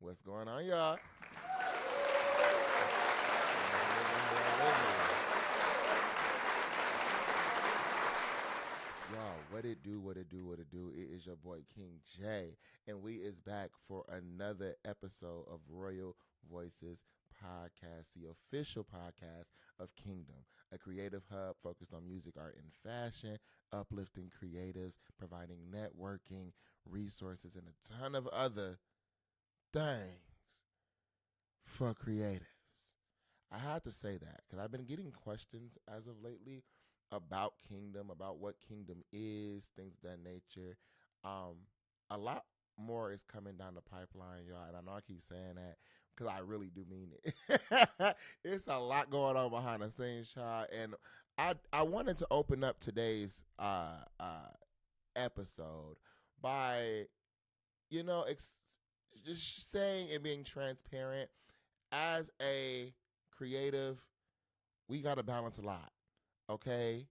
What's going on, y'all? Y'all, what it do, what it do, what it do. It is your boy King Jay, and we is back for another episode of Royal Voices Podcast, the official podcast of Kingdom, a creative hub focused on music, art, and fashion, uplifting creatives, providing networking, resources, and a ton of other things for creatives. I had to say that because I've been getting questions as of lately about Kingdom, about what Kingdom is, things of that nature. A lot more is coming down the pipeline, y'all, and I know I keep saying that because I really do mean it. It's a lot going on behind the scenes, child, and I wanted to open up today's episode by you know just saying and being transparent as a creative, we got to balance a lot, okay?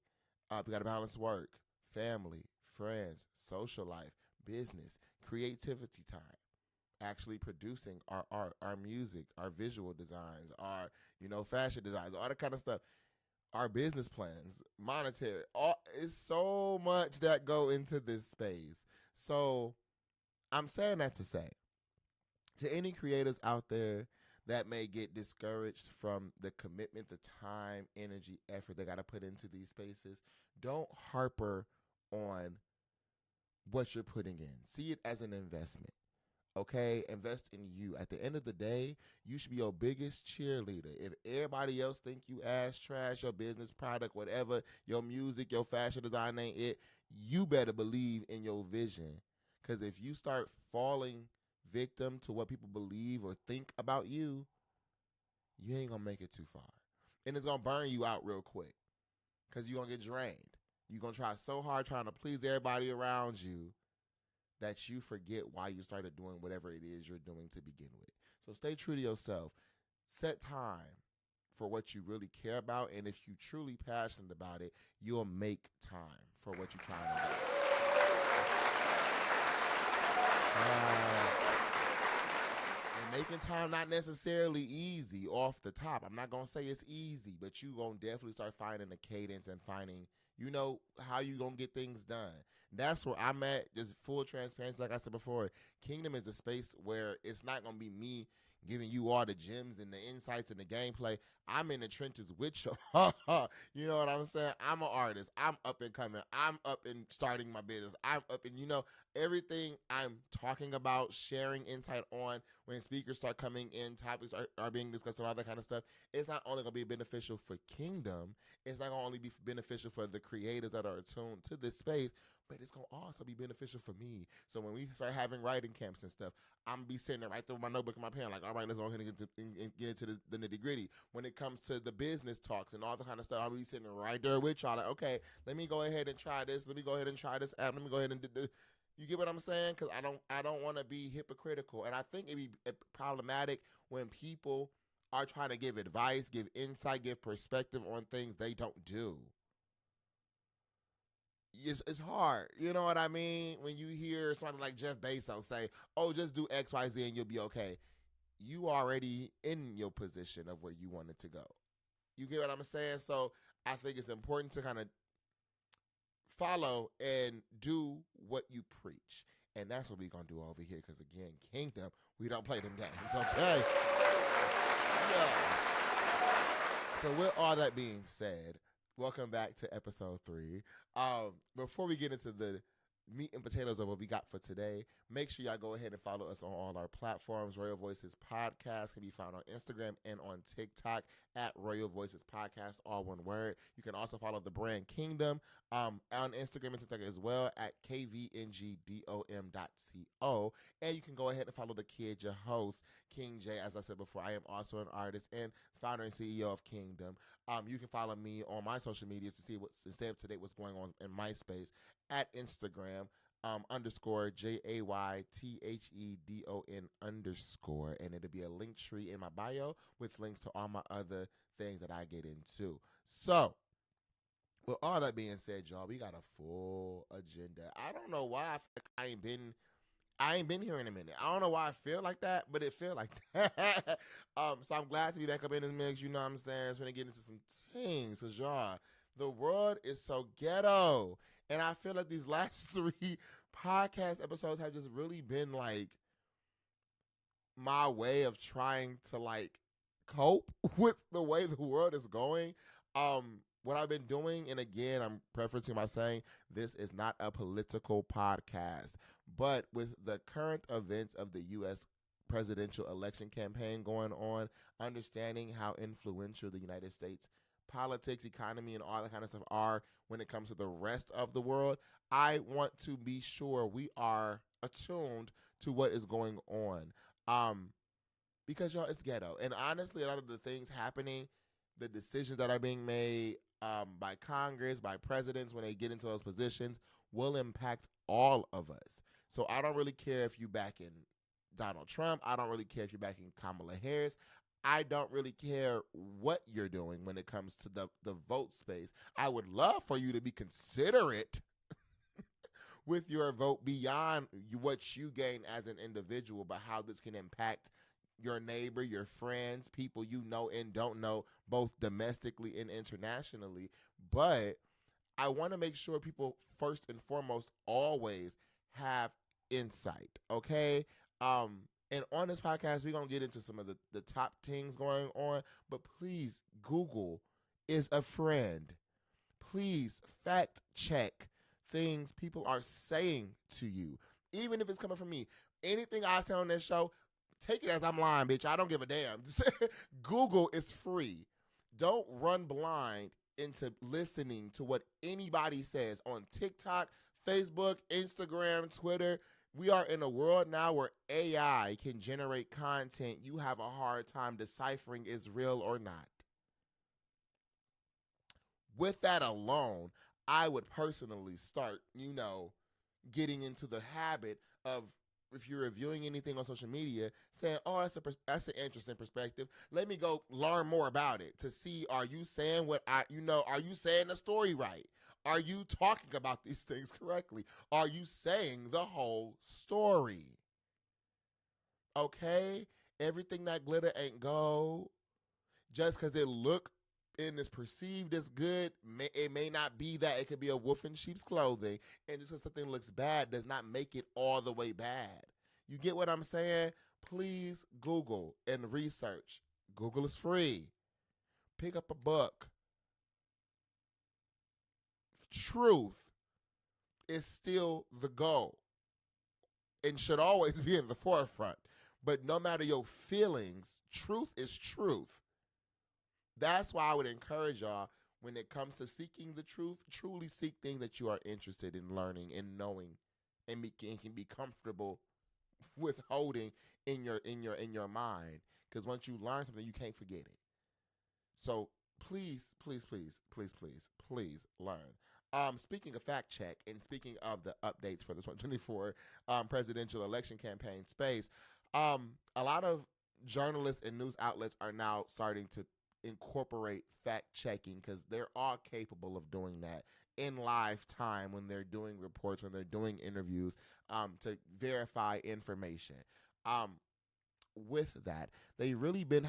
We got to balance work, family, friends, social life, business, creativity time, actually producing our art, our music, our visual designs, our, fashion designs, all that kind of stuff, our business plans, monetary, all, it's so much that go into this space. So I'm saying that to say, to any creatives out there that may get discouraged from the commitment, the time, energy, effort they got to put into these spaces, don't harper on what you're putting in. See it as an investment. Okay, invest in you. At the end of the day, you should be your biggest cheerleader. If everybody else think you ass trash, your business product, whatever, your music, your fashion design ain't it, you better believe in your vision. Because if you start falling victim to what people believe or think about you, you ain't gonna make it too far. And it's gonna burn you out real quick. Cause you're gonna get drained. You're gonna try so hard trying to please everybody around you that you forget why you started doing whatever it is you're doing to begin with. So stay true to yourself. Set time for what you really care about. And if you're truly passionate about it, you'll make time for what you're trying to do. And making time not necessarily easy off the top. I'm not going to say it's easy, but you going to definitely start finding a cadence and finding, how you going to get things done. That's where I'm at, just full transparency. Like I said before, Kingdom is a space where it's not going to be me giving you all the gems and the insights and the gameplay. I'm in the trenches with you. You know what I'm saying? I'm an artist. I'm up and coming. I'm up and starting my business. I'm up and, everything I'm talking about, sharing insight on when speakers start coming in, topics are being discussed and all that kind of stuff. It's not only going to be beneficial for Kingdom. It's not going to only be beneficial for the creators that are attuned to this space, but it's going to also be beneficial for me. So when we start having writing camps and stuff, I'm going to be sitting there right there with my notebook and my pen, like, all right, let's go ahead and get into the nitty gritty. When it comes to the business talks and all the kind of stuff, I'll be sitting right there with y'all, like, okay, let me go ahead and try this. Let me go ahead and try this app. Let me go ahead and do this. You get what I'm saying? Because I don't want to be hypocritical. And I think it'd be problematic when people are trying to give advice, give insight, give perspective on things they don't do. It's hard. You know what I mean? When you hear somebody like Jeff Bezos say, oh, just do X, Y, Z and you'll be okay. You already in your position of where you wanted to go. You get what I'm saying? So I think it's important to kind of follow and do what you preach. And that's what we're going to do over here. Because, again, Kingdom, we don't play them games. Okay? Yeah. So with all that being said, welcome back to episode 3. Before we get into the meat and potatoes of what we got for today, make sure y'all go ahead and follow us on all our platforms. Royal Voices Podcast can be found on Instagram and on TikTok at Royal Voices Podcast, all one word. You can also follow the brand Kingdom on Instagram and TikTok as well at KVNGDOM.co. And you can go ahead and follow the kid, your host, King Jay. As I said before, I am also an artist and founder and CEO of Kingdom. You can follow me on my social medias to stay up to date what's going on in my space at Instagram, underscore JAYTHEDON underscore. And it'll be a link tree in my bio with links to all my other things that I get into. So, with all that being said, y'all, we got a full agenda. I don't know why I feel like I ain't been here in a minute. I don't know why I feel like that, but it feel like that. So I'm glad to be back up in this mix. You know what I'm saying? It's gonna get into some things, cause y'all, the world is so ghetto, and I feel like these last three podcast episodes have just really been like my way of trying to like cope with the way the world is going. What I've been doing, and again, I'm preferencing by saying this is not a political podcast, but with the current events of the U.S. presidential election campaign going on, understanding how influential the United States politics, economy, and all that kind of stuff are when it comes to the rest of the world, I want to be sure we are attuned to what is going on. Um, because y'all, it's ghetto. And honestly, a lot of the things happening, the decisions that are being made by Congress, by presidents when they get into those positions, will impact all of us. So I don't really care if you back in Donald Trump. I don't really care if you're backing Kamala Harris. I don't really care what you're doing when it comes to the vote space. I would love for you to be considerate with your vote beyond what you gain as an individual, but how this can impact your neighbor, your friends, people you know and don't know, both domestically and internationally. But I want to make sure people, first and foremost, always have insight, okay? And on this podcast, we're going to get into some of the top things going on, but please, Google is a friend. Please fact check things people are saying to you, even if it's coming from me. Anything I say on this show, take it as I'm lying, bitch. I don't give a damn. Google is free. Don't run blind into listening to what anybody says on TikTok, Facebook, Instagram, Twitter. We are in a world now where AI can generate content you have a hard time deciphering is real or not. With that alone, I would personally start, getting into the habit of, if you're reviewing anything on social media, saying, "Oh, that's an interesting perspective. Let me go learn more about it to see, are you saying are you saying the story right? Are you talking about these things correctly? Are you saying the whole story?" Okay? Everything that glitter ain't gold. Just because it look and is perceived as good, it may not be that. It could be a wolf in sheep's clothing. And just because something looks bad does not make it all the way bad. You get what I'm saying? Please Google and research. Google is free. Pick up a book. Truth is still the goal and should always be in the forefront. But no matter your feelings, truth is truth. That's why I would encourage y'all, when it comes to seeking the truth, truly seek things that you are interested in learning and knowing, and can be comfortable with holding in your mind. Because once you learn something, you can't forget it. So please, please, please, please, please, please learn. Speaking of fact check and speaking of the updates for the 2024 presidential election campaign space, a lot of journalists and news outlets are now starting to incorporate fact checking, because they're all capable of doing that in live time when they're doing reports, when they're doing interviews, to verify information. With that, they really been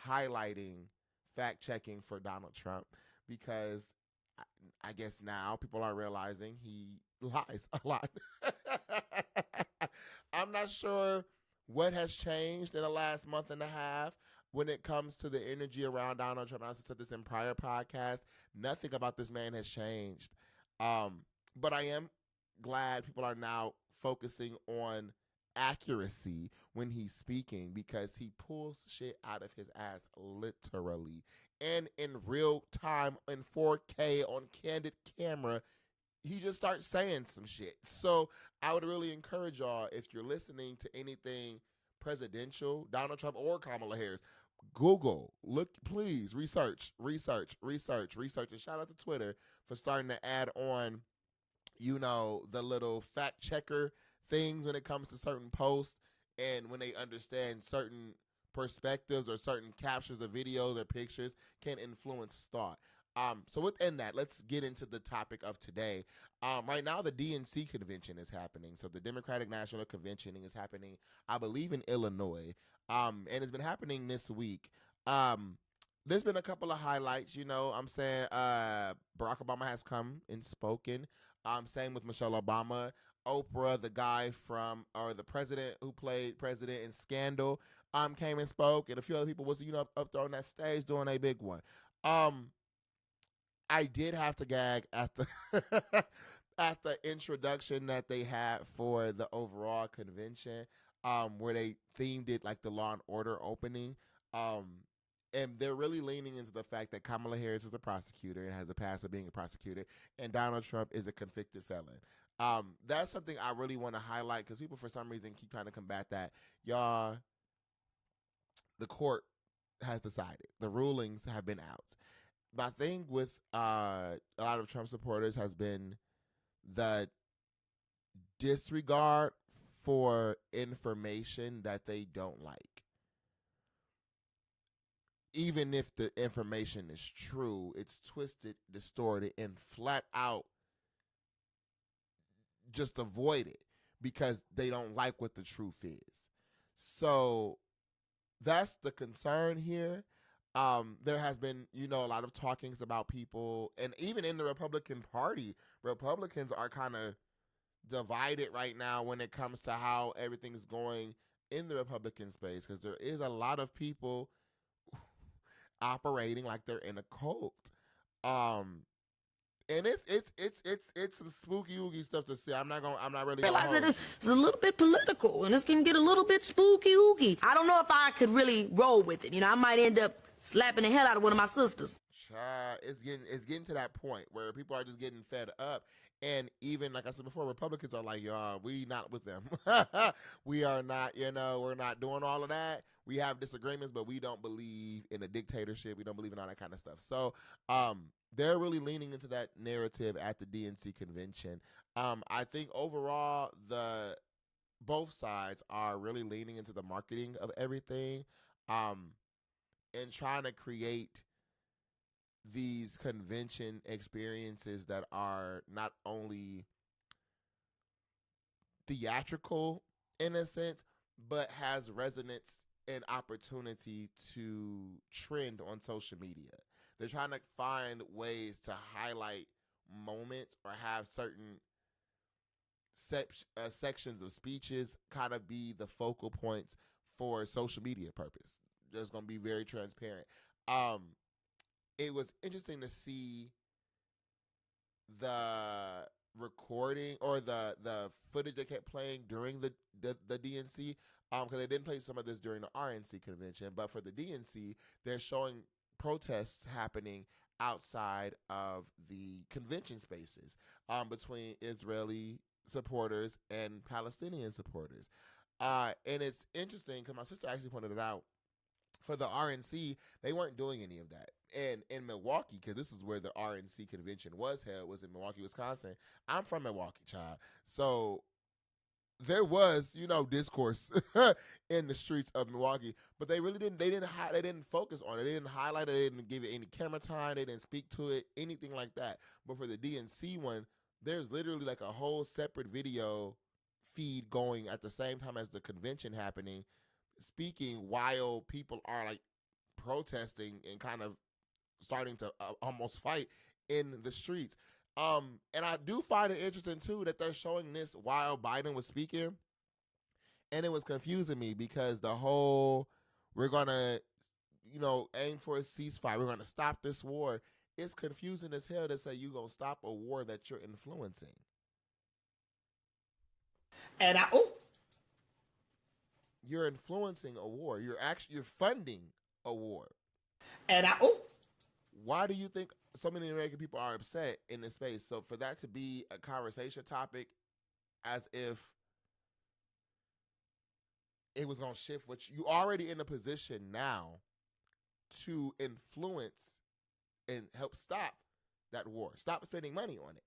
highlighting fact checking for Donald Trump, because I guess now people are realizing he lies a lot. I'm not sure what has changed in the last month and a half when it comes to the energy around Donald Trump. I also said this in prior podcasts. Nothing about this man has changed. But I am glad people are now focusing on accuracy when he's speaking, because he pulls shit out of his ass literally and in real time in 4K on candid camera. He just starts saying some shit. So I would really encourage y'all, if you're listening to anything presidential, Donald Trump or Kamala Harris, Google, look, please research, and shout out to Twitter for starting to add on, the little fact checker things when it comes to certain posts, and when they understand certain perspectives or certain captions of videos or pictures can influence thought. So within that, let's get into the topic of today. Right now, the DNC convention is happening. So the Democratic National Convention is happening, I believe, in Illinois. And it's been happening this week. There's been a couple of highlights. I'm saying Barack Obama has come and spoken. Same with Michelle Obama. Oprah, the guy or the president who played president in Scandal, came and spoke, and a few other people was up there on that stage doing a big one. I did have to gag at the at the introduction that they had for the overall convention, where they themed it like the Law and Order opening. And they're really leaning into the fact that Kamala Harris is a prosecutor and has a past of being a prosecutor, and Donald Trump is a convicted felon. That's something I really want to highlight because people, for some reason, keep trying to combat that. Y'all, the court has decided. The rulings have been out. My thing with a lot of Trump supporters has been the disregard for information that they don't like. Even if the information is true, it's twisted, distorted, and flat out just avoid it because they don't like what the truth is. So that's the concern here. There has been, a lot of talkings about people, and even in the Republican Party, Republicans are kind of divided right now when it comes to how everything's going in the Republican space, because there is a lot of people operating like they're in a cult. And it's some spooky oogie stuff to say. I'm not really realize that it's a little bit political and this can get a little bit spooky oogie. I don't know if I could really roll with it. I might end up slapping the hell out of one of my sisters. It's getting to that point where people are just getting fed up. And even, like I said before, Republicans are like, y'all, we not with them. We are not, we're not doing all of that. We have disagreements, but we don't believe in a dictatorship. We don't believe in all that kind of stuff. So they're really leaning into that narrative at the DNC convention. I think overall, both sides are really leaning into the marketing of everything and trying to create these convention experiences that are not only theatrical in a sense, but has resonance and opportunity to trend on social media. They're trying to find ways to highlight moments or have certain sections of speeches kind of be the focal points for social media purpose. Just going to be very transparent. It was interesting to see the recording or the footage they kept playing during the DNC, because they didn't play some of this during the RNC convention, but for the DNC, they're showing protests happening outside of the convention spaces between Israeli supporters and Palestinian supporters. And it's interesting because my sister actually pointed it out. For the RNC, they weren't doing any of that. And in Milwaukee, because this is where the RNC convention was held, was in Milwaukee, Wisconsin. I'm from Milwaukee, child. So there was, discourse in the streets of Milwaukee, but they really didn't. They didn't focus on it. They didn't highlight it. They didn't give it any camera time. They didn't speak to it, anything like that. But for the DNC one, there's literally like a whole separate video feed going at the same time as the convention happening, speaking while people are like protesting and kind of starting to almost fight in the streets. And I do find it interesting too that they're showing this while Biden was speaking, and it was confusing me because the whole we're gonna aim for a ceasefire, we're gonna stop this war, it's confusing as hell to say you're gonna stop a war that you're influencing. And you're influencing a war. You're funding a war. And why do you think so many American people are upset in this space? So for that to be a conversation topic, as if it was going to shift, which you already in a position now to influence and help stop that war. Stop spending money on it.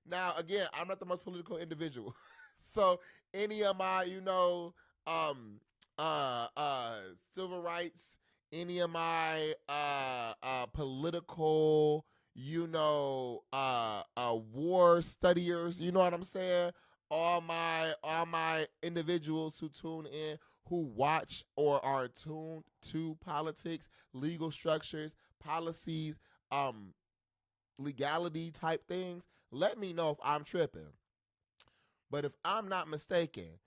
Now, again, I'm not the most political individual. So any of my, civil rights any of my political, war studiers, you know what I'm saying? All my individuals who tune in, who watch or are tuned to politics, legal structures, policies, um, legality type things, let me know if I'm tripping. But if I'm not mistaken,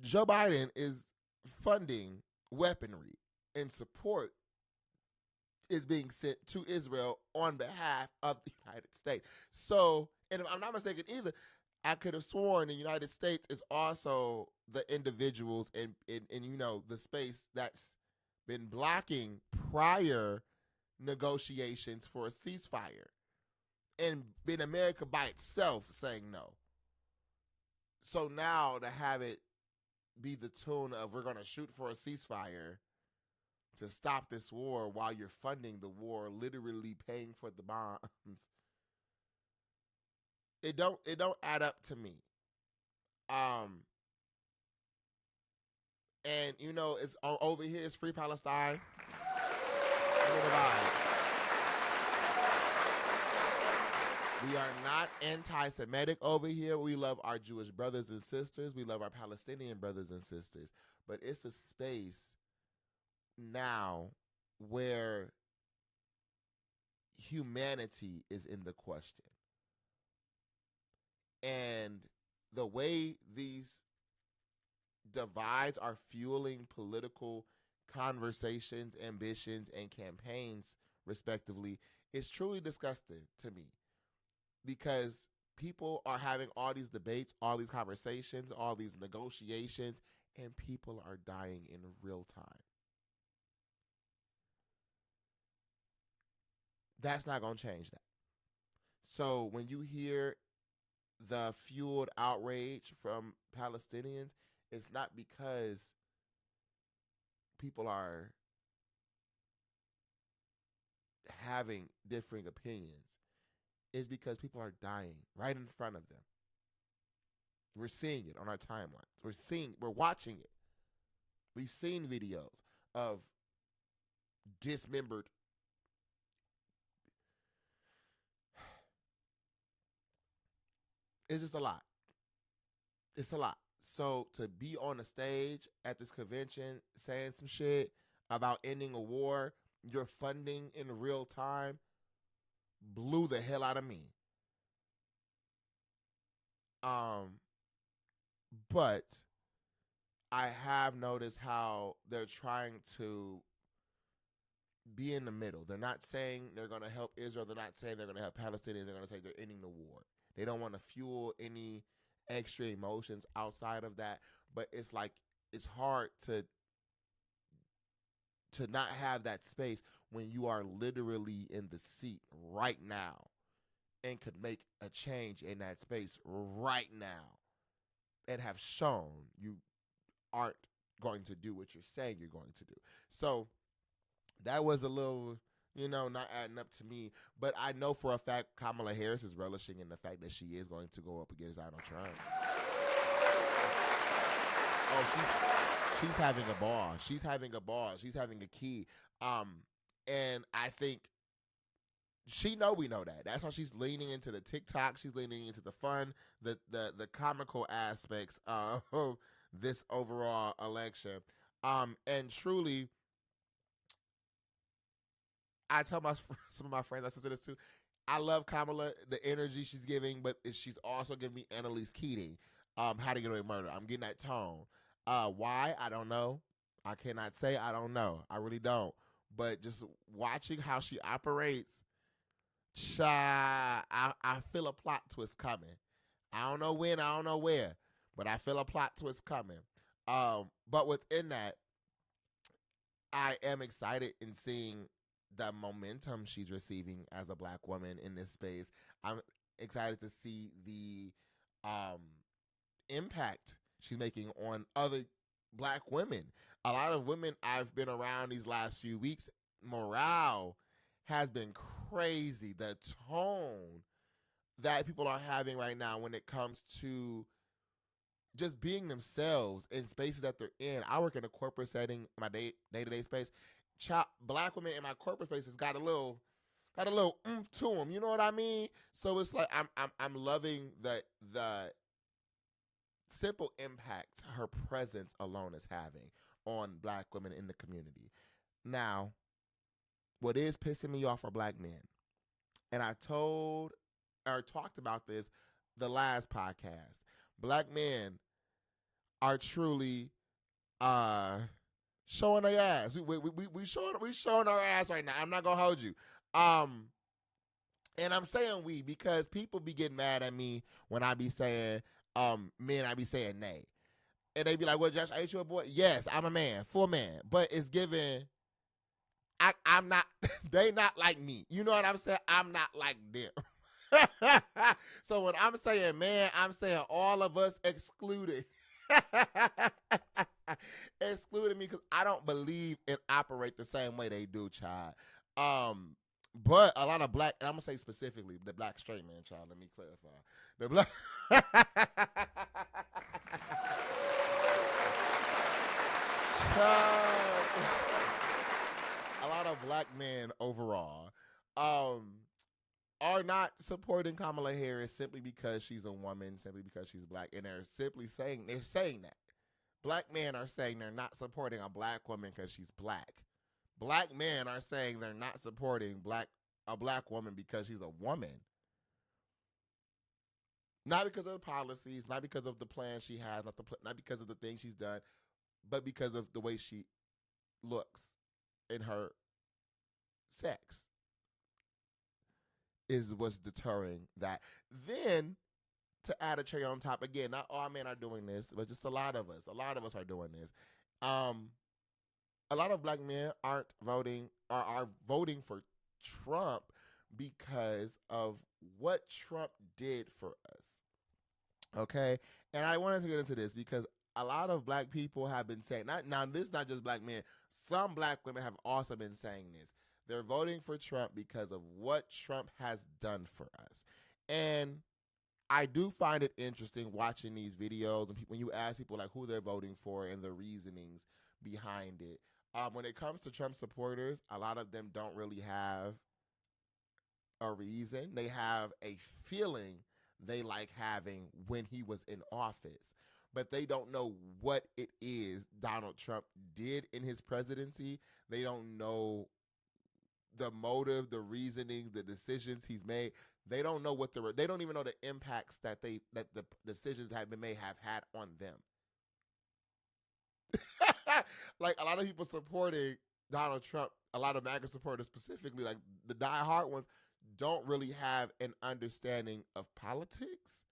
Joe Biden is funding weaponry and support is being sent to Israel on behalf of the United States. So, and if I'm not mistaken either, I could have sworn the United States is also the individuals in the space that's been blocking prior negotiations for a ceasefire, and been America by itself saying no. So now to have it be the tune of we're going to shoot for a ceasefire to stop this war while you're funding the war, literally paying for the bombs. It don't add up to me. And it's over here. It's free Palestine. We are not anti-Semitic over here. We love our Jewish brothers and sisters. We love our Palestinian brothers and sisters. But it's a space now where humanity is in the question. And the way these divides are fueling political conversations, ambitions, and campaigns, respectively, is truly disgusting to me. Because people are having all these debates, all these conversations, all these negotiations, and people are dying in real time. That's not going to change that. So when you hear the fueled outrage from Palestinians, it's not because people are having differing opinions. It's because people are dying right in front of them. We're seeing it on our timelines. We're watching it. We've seen videos of dismembered. It's just a lot. It's a lot. So to be on a stage at this convention saying some shit about ending a war you're funding in real time blew the hell out of me. But I have noticed how they're trying to be in the middle. They're not saying they're going to help Israel. They're not saying they're going to help Palestinians. They're going to say they're ending the war. They don't want to fuel any extra emotions outside of that. But it's like it's hard to not have that space when you are literally in the seat right now and could make a change in that space right now and have shown you aren't going to do what you're saying you're going to do. So that was a little, not adding up to me. But I know for a fact Kamala Harris is relishing in the fact that she is going to go up against Donald Trump. Oh, she's having a ball. She's having a ball. She's having a key. And I think we know that. That's why she's leaning into the TikTok. She's leaning into the fun, the comical aspects of this overall election. And truly, I tell some of my friends, I listen to this too. I love Kamala, the energy she's giving, but she's also giving me Annalise Keating, How to Get Away with Murder. I'm getting that tone. Why? I don't know. I cannot say I don't know. I really don't. But just watching how she operates, I feel a plot twist coming. I don't know when, I don't know where, but I feel a plot twist coming. But within that, I am excited in seeing the momentum she's receiving as a black woman in this space. I'm excited to see the impact she's making on other black women. A lot of women I've been around these last few weeks, morale has been crazy. The tone that people are having right now when it comes to just being themselves in spaces that they're in. I work in a corporate setting, my day-to-day space. Black women in my corporate spaces got a little oomph to them. You know what I mean? So it's like I'm loving the simple impact her presence alone is having on black women in the community. Now, what is pissing me off are black men. And I talked about this the last podcast. Black men are truly showing their ass. We showing our ass right now. I'm not gonna hold you. And I'm saying we because people be getting mad at me when I be saying men, I be saying nay. And they be like, well, Josh, ain't you a boy? Yes, I'm a man, full man. But it's given I'm not they not like me. You know what I'm saying? I'm not like them. So when I'm saying man, I'm saying all of us excluded. Excluding me because I don't believe and operate the same way they do, child. But a lot of black, and I'm gonna say specifically the black straight man, child. Let me clarify. The black child, a lot of black men overall, are not supporting Kamala Harris simply because she's a woman, simply because she's black, and they're saying that. Black men are saying they're not supporting a black woman because she's black. Black men are saying they're not supporting a black woman because she's a woman. Not because of the policies, not because of the plan she has, not because of the things she's done, but because of the way she looks in her sex is what's deterring that. Then to add a cherry on top, again, not all men are doing this, but just a lot of us are doing this. A lot of black men are voting for Trump because of what Trump did for us. Okay? And I wanted to get into this because a lot of black people have been saying, this is not just black men, some black women have also been saying this. They're voting for Trump because of what Trump has done for us. And I do find it interesting watching these videos and when you ask people like who they're voting for and the reasonings behind it. When it comes to Trump supporters, a lot of them don't really have a reason. They have a feeling they like having when he was in office, but they don't know what it is Donald Trump did in his presidency. They don't know the motive, the reasonings, the decisions he's made. They don't know they don't even know the impacts that the decisions that have been made have had on them. Like a lot of people supporting Donald Trump, a lot of MAGA supporters specifically, like the diehard ones, don't really have an understanding of politics.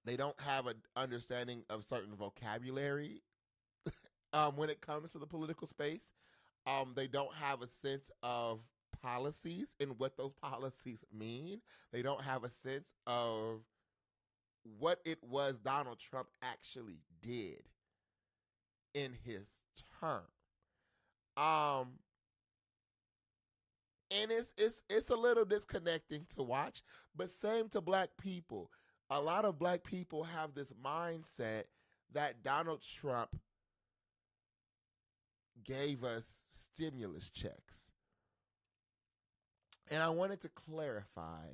They don't have an understanding of certain vocabulary when it comes to the political space. They don't have a sense of policies and what those policies mean. They don't have a sense of what it was Donald Trump actually did in his term. And it's a little disconnecting to watch, but same to black people. A lot of black people have this mindset that Donald Trump gave us stimulus checks. And I wanted to clarify,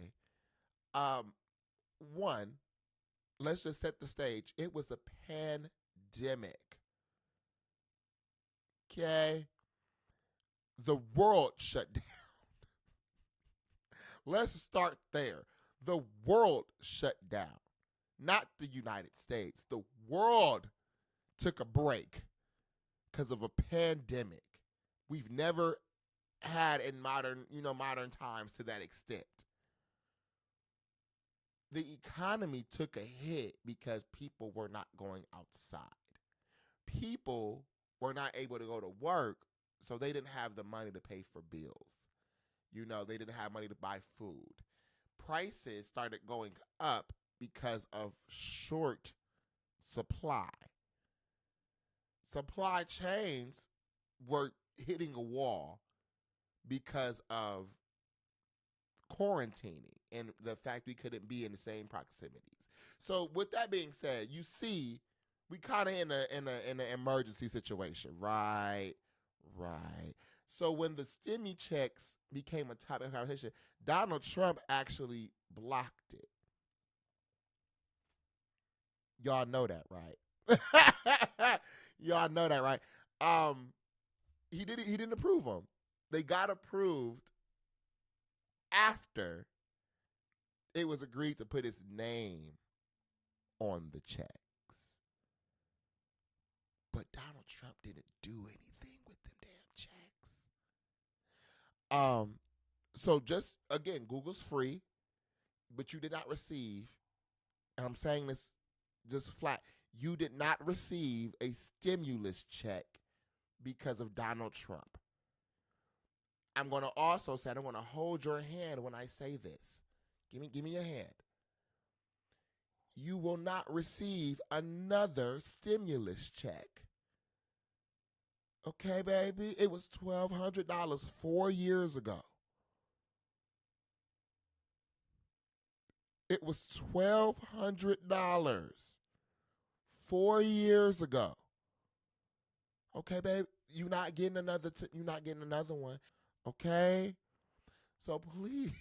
one, let's just set the stage. It was a pandemic. Okay? The world shut down. Let's start there. The world shut down. Not the United States. The world took a break because of a pandemic. We've never had in modern times to that extent. The economy took a hit because people were not going outside. People were not able to go to work, so they didn't have the money to pay for bills. They didn't have money to buy food. Prices started going up because of short supply. Supply chains were hitting a wall because of quarantining and the fact we couldn't be in the same proximities. So with that being said, you see, we kind of in an emergency situation, right? Right. So when the stimmy checks became a topic of conversation, Donald Trump actually blocked it. Y'all know that, right? Y'all know that, right? Um, he didn't approve them. They got approved after it was agreed to put his name on the checks. But Donald Trump didn't do anything with them damn checks. So just again, Google's free, but you did not receive, and I'm saying this just flat, you did not receive a stimulus check because of Donald Trump. I'm going to also say, I'm going to hold your hand when I say this. Give me your hand. You will not receive another stimulus check. Okay, baby? It was $1,200 4 years ago. It was $1,200 4 years ago. Okay, babe, you're not getting another one. Okay? So please.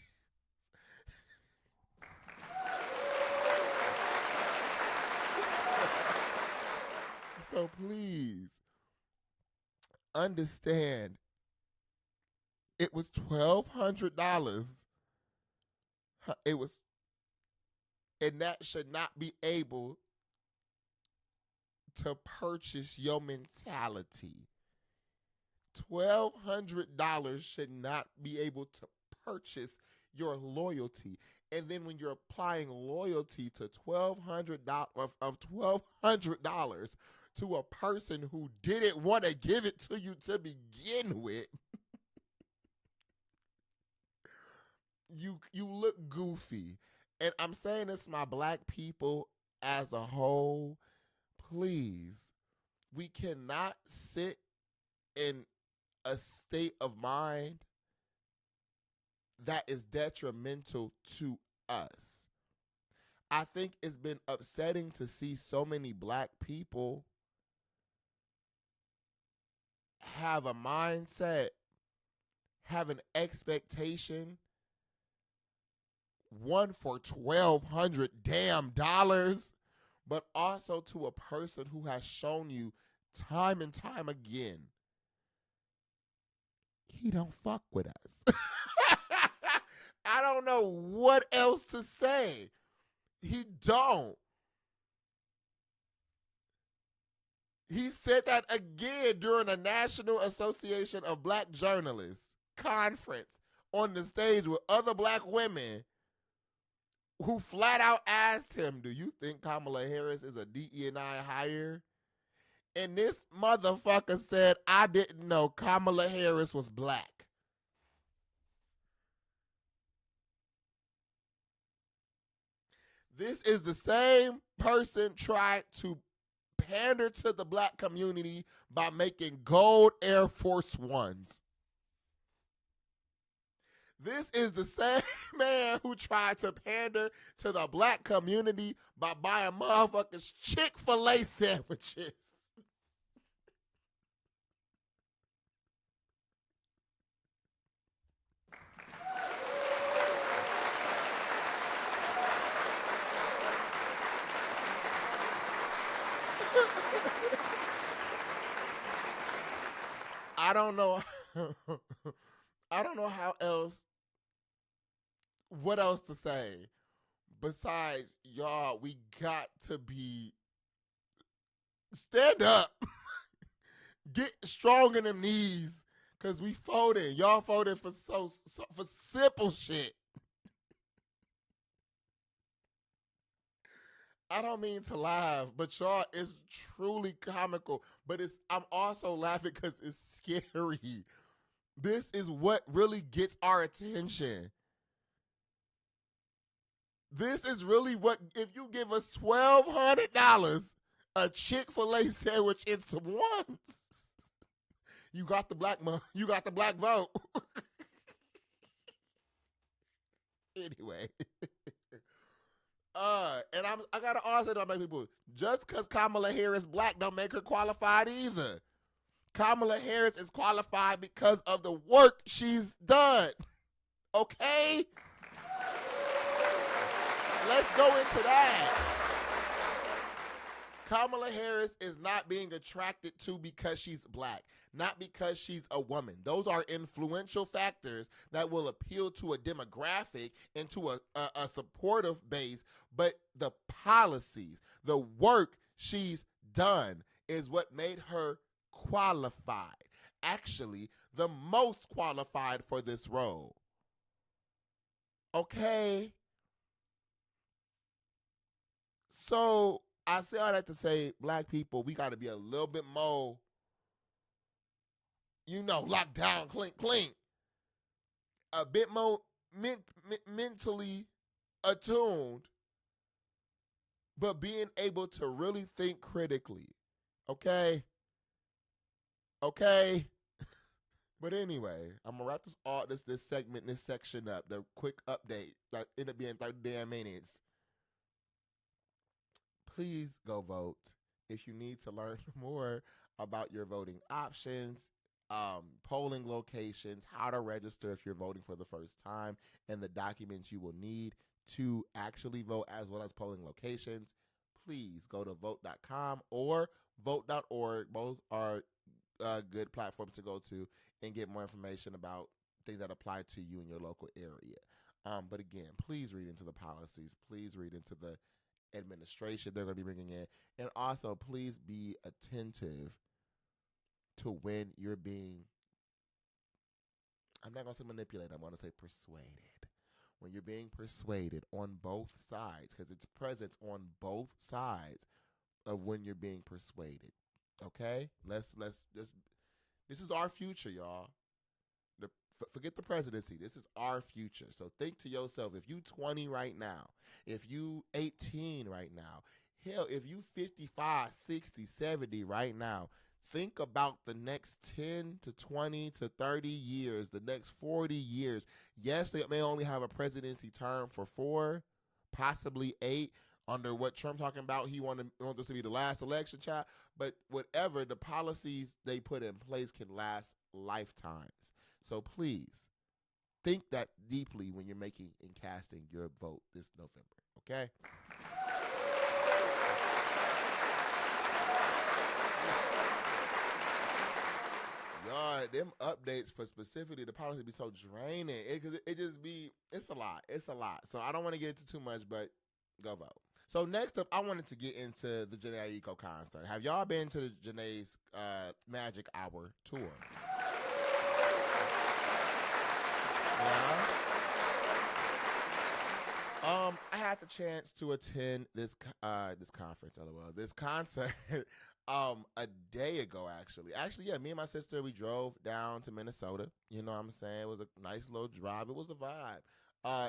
So please understand, it was $1,200. It was, and that should not be able to purchase your mentality. $1,200 should not be able to purchase your loyalty. And then when you're applying loyalty to $1,200 to a person who didn't want to give it to you to begin with, you look goofy. And I'm saying this to my black people as a whole. Please, we cannot sit in a state of mind that is detrimental to us. I think it's been upsetting to see so many black people have a mindset, have an expectation, one for $1,200 damn dollars, but also to a person who has shown you time and time again, he don't fuck with us. I don't know what else to say. He don't. He said that again during a National Association of Black Journalists conference on the stage with other black women who flat out asked him, do you think Kamala Harris is a DE&I hire? And this motherfucker said, I didn't know Kamala Harris was black. This is the same person trying to pander to the black community by making gold Air Force Ones. This is the same man who tried to pander to the black community by buying motherfuckers Chick-fil-A sandwiches. I don't know. I don't know what else to say besides, y'all, we got to stand up. Get strong in them knees, because we voted. Y'all voted for for simple shit. I don't mean to laugh, but y'all, it's truly comical. But I'm also laughing because it's scary. This is what really gets our attention. This is really what, if you give us $1,200, a Chick-fil-A sandwich and some ones, you got the black vote. Anyway. And I gotta also tell my people, just because Kamala Harris black don't make her qualified either. Kamala Harris is qualified because of the work she's done. Okay? Let's go into that. Kamala Harris is not being attracted to because she's black, not because she's a woman. Those are influential factors that will appeal to a demographic and to a supportive base, but the policies, the work she's done is what made her qualified. Actually, the most qualified for this role. Okay? So I say all that to say, black people, we got to be a little bit more, locked down, clink, clink. A bit more mentally attuned, but being able to really think critically. Okay? Okay? But anyway, I'm going to wrap this segment, this section up, the quick update that ended up being 30 damn minutes. Please go vote. If you need to learn more about your voting options, polling locations, how to register if you're voting for the first time, and the documents you will need to actually vote, as well as polling locations, please go to Vote.com or Vote.org. Both are good platforms to go to and get more information about things that apply to you in your local area. But again, please read into the policies. Please read into the administration they're going to be bringing in. And also, please be attentive to when you're being, I'm not going to say manipulated, I'm going to say persuaded. When you're being persuaded on both sides, because it's present on both sides of when you're being persuaded. Okay? Let's just, this is our future, y'all. Forget the presidency. This is our future. So think to yourself, if you 20 right now, if you 18 right now, hell, if you 55, 60, 70 right now, think about the next 10 to 20 to 30 years, the next 40 years. Yes, they may only have a presidency term for 4, possibly 8. Under what Trump talking about, he want this to be the last election, child. But whatever, the policies they put in place can last lifetimes. So please, think that deeply when you're making and casting your vote this November, okay? Y'all, them updates for specifically the policy be so draining. It's a lot. It's a lot. So I don't want to get into too much, but go vote. So next up, I wanted to get into the Jhene Aiko concert. Have y'all been to the Jhene's Magic Hour tour? Yeah. I had the chance to attend this conference, LOL, this concert, a day ago, actually. Actually, yeah, me and my sister, we drove down to Minnesota. You know what I'm saying? It was a nice little drive. It was a vibe.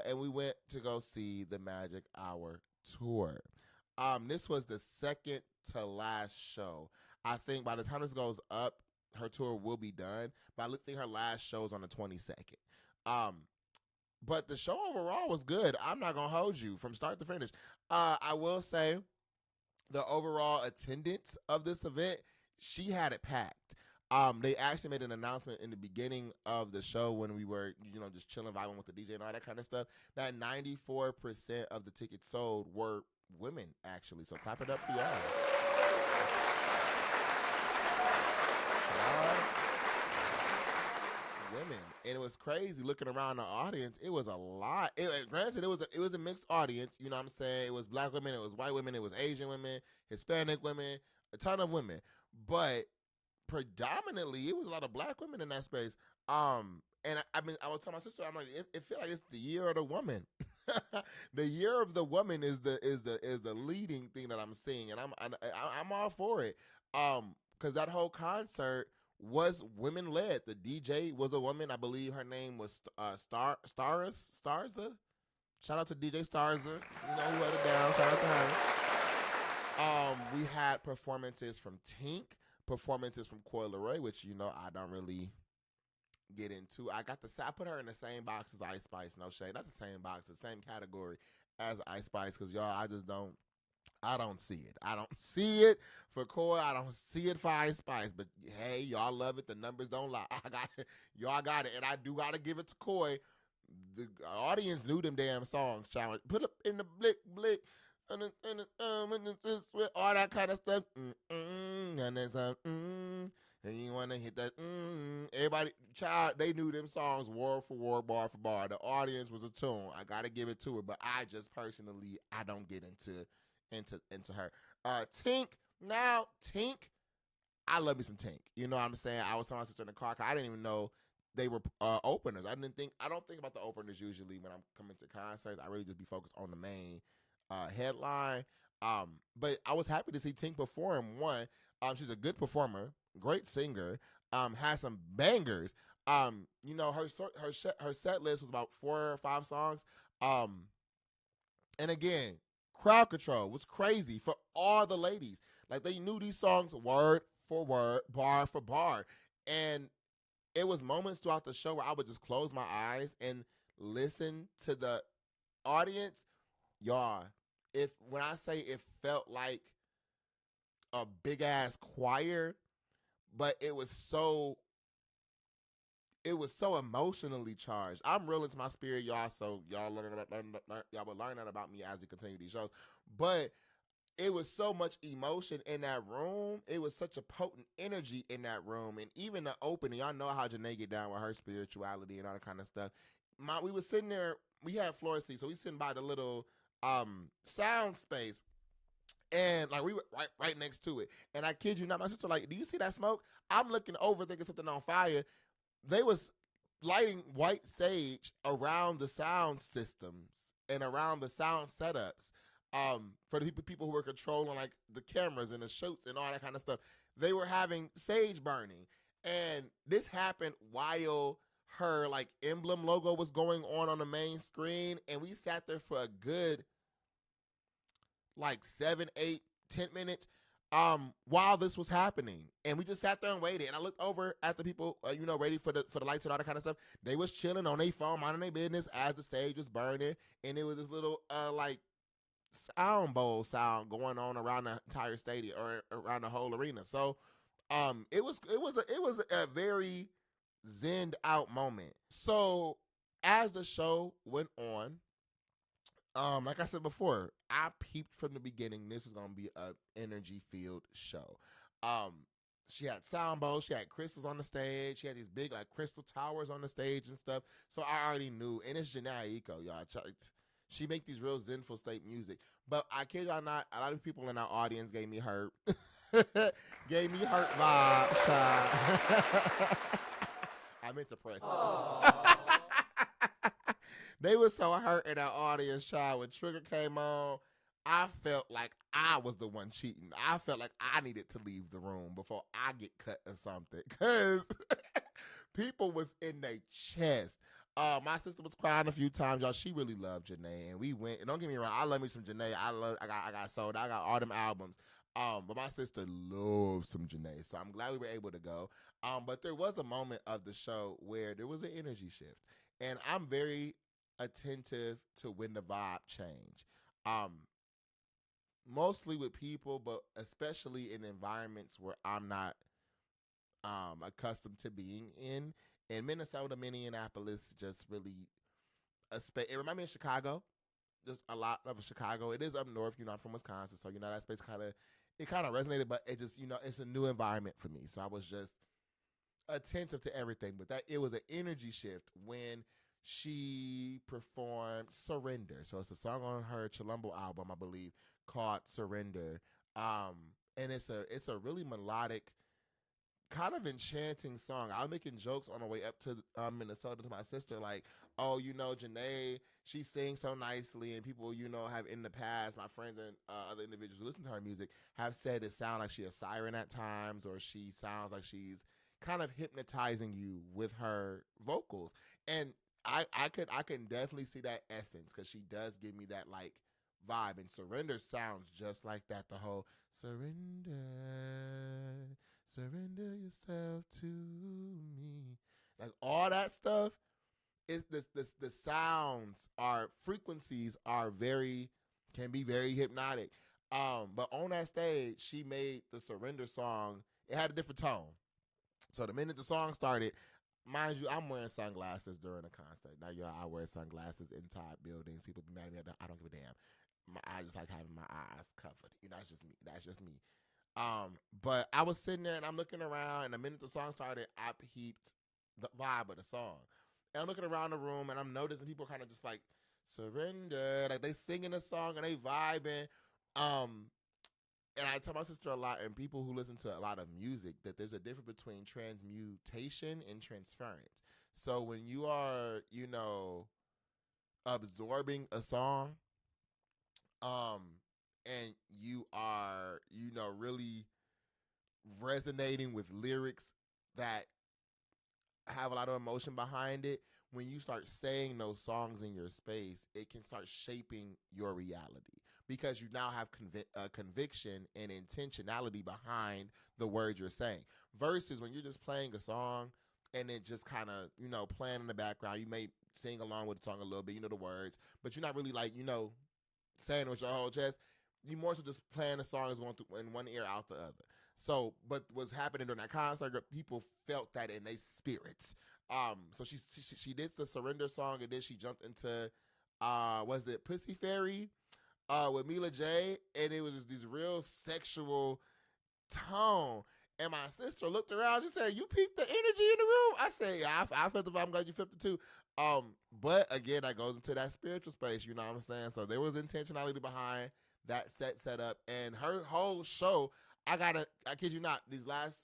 And we went to go see the Magic Hour tour. This was the second to last show. I think by the time this goes up, her tour will be done. But I think her last show is on the 22nd. But the show overall was good. I'm not going to hold you from start to finish. I will say the overall attendance of this event, she had it packed. They actually made an announcement in the beginning of the show when we were, just chilling, vibing with the DJ and all that kind of stuff, that 94% of the tickets sold were women, actually. So clap it up for y'all. Women, and it was crazy looking around the audience. It was a lot. Granted, it was a mixed audience. You know what I'm saying? It was black women, it was white women, it was Asian women, Hispanic women, a ton of women, but predominantly it was a lot of black women in that space. And I was telling my sister, I'm like, it feels like it's the year of the woman. The year of the woman is the leading thing that I'm seeing, and I'm all for it. Because that whole concert was women led. The DJ was a woman. I believe her name was Starza. Shout out to DJ Starza. You know who had it down. Shout out to her. We had performances from Tink, performances from Coi Leray, which I don't really get into. I put her in the same box as Ice Spice. No shade, not the same box, the same category as Ice Spice because y'all, I don't see it. I don't see it for Koi. I don't see it for Ice Spice. But hey, y'all love it. The numbers don't lie. I got it. Y'all got it, and I do gotta give it to Koi. The audience knew them damn songs. Child. Put up in the blick blick. And all that kind of stuff. And there's and you want to hit that. Everybody, child, they knew them songs word for word, bar for bar. The audience was attuned. I gotta give it to her, but I just personally, I don't get into her. Tink, I love me some Tink. You know what I'm saying? I was telling my sister in the car, I didn't even know they were openers. I don't think about the openers usually when I'm coming to concerts. I really just be focused on the main headline. But I was happy to see Tink perform. One, she's a good performer, great singer, has some bangers. You know, her set list was about 4 or 5 songs. And again, crowd control was crazy for all the ladies. Like they knew these songs word for word, bar for bar. And it was moments throughout the show where I would just close my eyes and listen to the audience. Y'all, when I say it felt like a big ass choir, but it was so emotionally charged. I'm real into my spirit, y'all. So y'all y'all will learn that about me as we continue these shows. But it was so much emotion in that room. It was such a potent energy in that room. And even the opening, y'all know how Jhene get down with her spirituality and all that kind of stuff. We was sitting there. We had floor seats, so we sitting by the little sound space. And like we were right next to it. And I kid you not, my sister like, do you see that smoke? I'm looking over thinking something on fire. They was lighting white sage around the sound systems and around the sound setups. For the people who were controlling like the cameras and the shoots and all that kind of stuff. They were having sage burning. And this happened while her like emblem logo was going on the main screen. And we sat there for a good like 7, 8, 10 minutes while this was happening. And we just sat there and waited. And I looked over at the people, ready for the lights and all that kind of stuff. They was chilling on their phone, minding their business as the sage was burning. And it was this little like sound bowl sound going on around the entire stadium or around the whole arena. So it was a very zenned out moment. So as the show went on, like I said before, I peeped from the beginning this was gonna be a energy filled show. She had sound bowls, she had crystals on the stage, she had these big like crystal towers on the stage and stuff. So I already knew, and it's Jhene Aiko, y'all. She make these real zenful state music. But I kid y'all not, a lot of people in our audience gave me hurt. Gave me hurt vibes, child. I meant to press. They were so hurt in our audience, child. When Trigger came on, I felt like I was the one cheating. I felt like I needed to leave the room before I get cut or something. Because people was in their chest. My sister was crying a few times, y'all. She really loved Jhene, and we went. And don't get me wrong, I love me some Jhene. I got sold. I got all them albums. But my sister loves some Jhene, so I'm glad we were able to go. But there was a moment of the show where there was an energy shift, and I'm very attentive to when the vibe change. Mostly with people, but especially in environments where I'm not accustomed to being in. In Minnesota, Minneapolis, just really it reminds me of Chicago. Just a lot of Chicago. It is up north, I'm from Wisconsin, so that space kind of resonated, but it just it's a new environment for me. So I was just attentive to everything, but that it was an energy shift when she performed Surrender. So it's a song on her Chilumbo album, I believe, called Surrender. And it's a really melodic, kind of enchanting song. I was making jokes on the way up to Minnesota to my sister, like, oh, Jhene, she sings so nicely, and people, have in the past, my friends and other individuals who listen to her music have said it sounds like she's a siren at times, or she sounds like she's kind of hypnotizing you with her vocals. And I can definitely see that essence, because she does give me that like vibe, and Surrender sounds just like that. The whole surrender yourself to me, like all that stuff. it's the sounds are frequencies are can be very hypnotic. But on that stage, she made the Surrender song. It had a different tone. So the minute the song started, mind you, I'm wearing sunglasses during the concert. Now, I wear sunglasses inside buildings. People be mad at me. I don't give a damn. I just like having my eyes covered. That's just me. That's just me. But I was sitting there and I'm looking around, and the minute the song started, I peeped the vibe of the song. And I'm looking around the room and I'm noticing people kind of just like surrender, like they singing the song and they vibing. Um, and I tell my sister a lot, and people who listen to a lot of music, that there's a difference between transmutation and transference. So when you are, absorbing a song, and you are, really resonating with lyrics that have a lot of emotion behind it, when you start saying those songs in your space, it can start shaping your reality because you now have conviction and intentionality behind the words you're saying. Versus when you're just playing a song and it just kind of, playing in the background. You may sing along with the song a little bit, the words, but you're not really like, saying it with your whole chest. You more so just playing the song is going through in one ear out the other. So, but what's happening during that concert, people felt that in their spirits. So she did the Surrender song, and then she jumped into, was it Pussy Fairy, with Mila J, and it was just this real sexual tone. And my sister looked around. She said, "You peeped the energy in the room." I said, "Yeah, I felt the vibe. I'm glad you felt it too." But again, that goes into that spiritual space. You know what I'm saying? So there was intentionality behind that set up, and her whole show. I kid you not, these last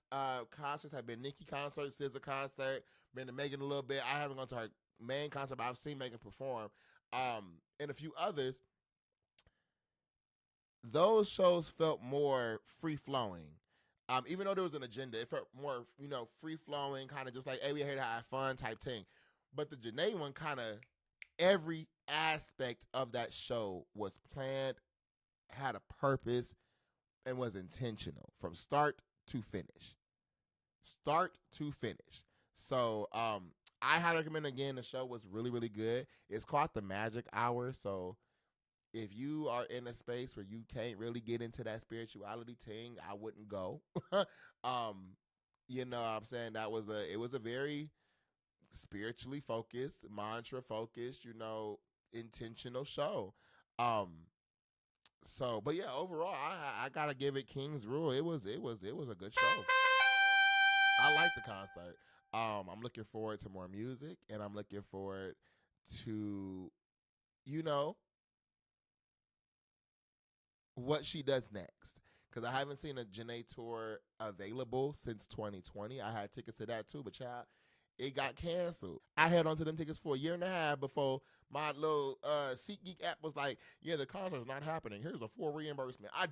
concerts have been Nicki concert, SZA concert, been to Megan a little bit. I haven't gone to her main concert, but I've seen Megan perform, and a few others. Those shows felt more free flowing. Even though there was an agenda, it felt more, free flowing, kind of just like, hey, we're here to have fun type thing. But the Jhene one, kind of every aspect of that show was planned, had a purpose, and was intentional from start to finish. Start to finish. So I highly recommend, again, the show was really, really good. It's called The Magic Hour. So if you are in a space where you can't really get into that spirituality thing, I wouldn't go. You know what I'm saying? It was a very spiritually focused, mantra focused, intentional show. So, but yeah, overall, I gotta give it King's Rule. It was a good show. I like the concert. I'm looking forward to more music, and I'm looking forward to, you know, what she does next. Because I haven't seen a Jhene tour available since 2020. I had tickets to that too, but child, it got canceled. I held on to them tickets for a year and a half before my little SeatGeek app was like, yeah, the concert's not happening. Here's a full reimbursement. A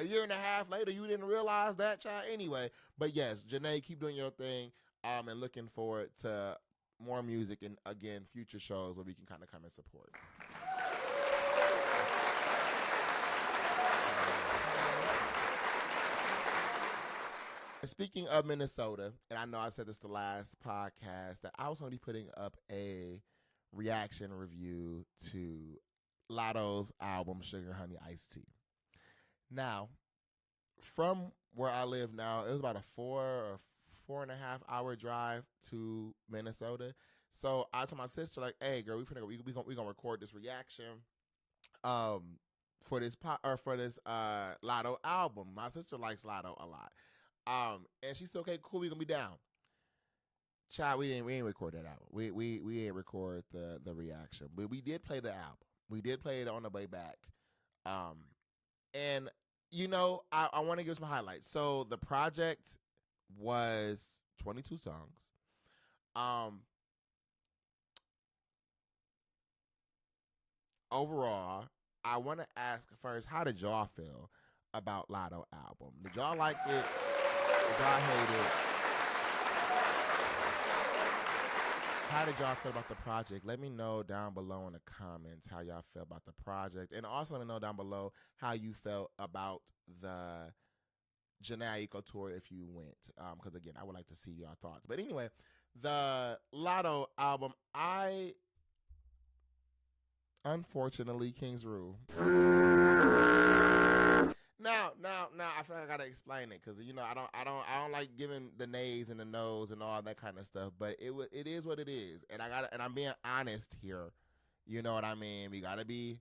year and a half later, you didn't realize that, child? Anyway, but yes, Jhene, keep doing your thing, and looking forward to more music and, again, future shows where we can kind of come and support. Speaking of Minnesota, and I know I said this the last podcast, that I was going to be putting up a reaction review to Lotto's album Sugar Honey Iced Tea. Now, from where I live now, it was about a 4.5 hour drive to Minnesota. So I told my sister, like, "Hey, girl, we gonna record this reaction, for this Lotto album." My sister likes Lotto a lot. And she said, "Okay, cool, we gonna be down." Child, we ain't record that album. We ain't record the reaction, but we did play the album. We did play it on the way back. And I want to give some highlights. So the project was 22 songs. Overall, I want to ask first, how did y'all feel about Lotto album? Did y'all like it? Did y'all hate it? How did y'all feel about the project? Let me know down below in the comments how y'all feel about the project. And also let me know down below how you felt about the Jhene Aiko tour if you went. Because, again, I would like to see your thoughts. But anyway, The Lotto album, unfortunately, King's Rule. Now, I feel like I gotta explain it because I don't like giving the nays and the no's and all that kind of stuff. But it is what it is, and I'm being honest here. You know what I mean? We gotta be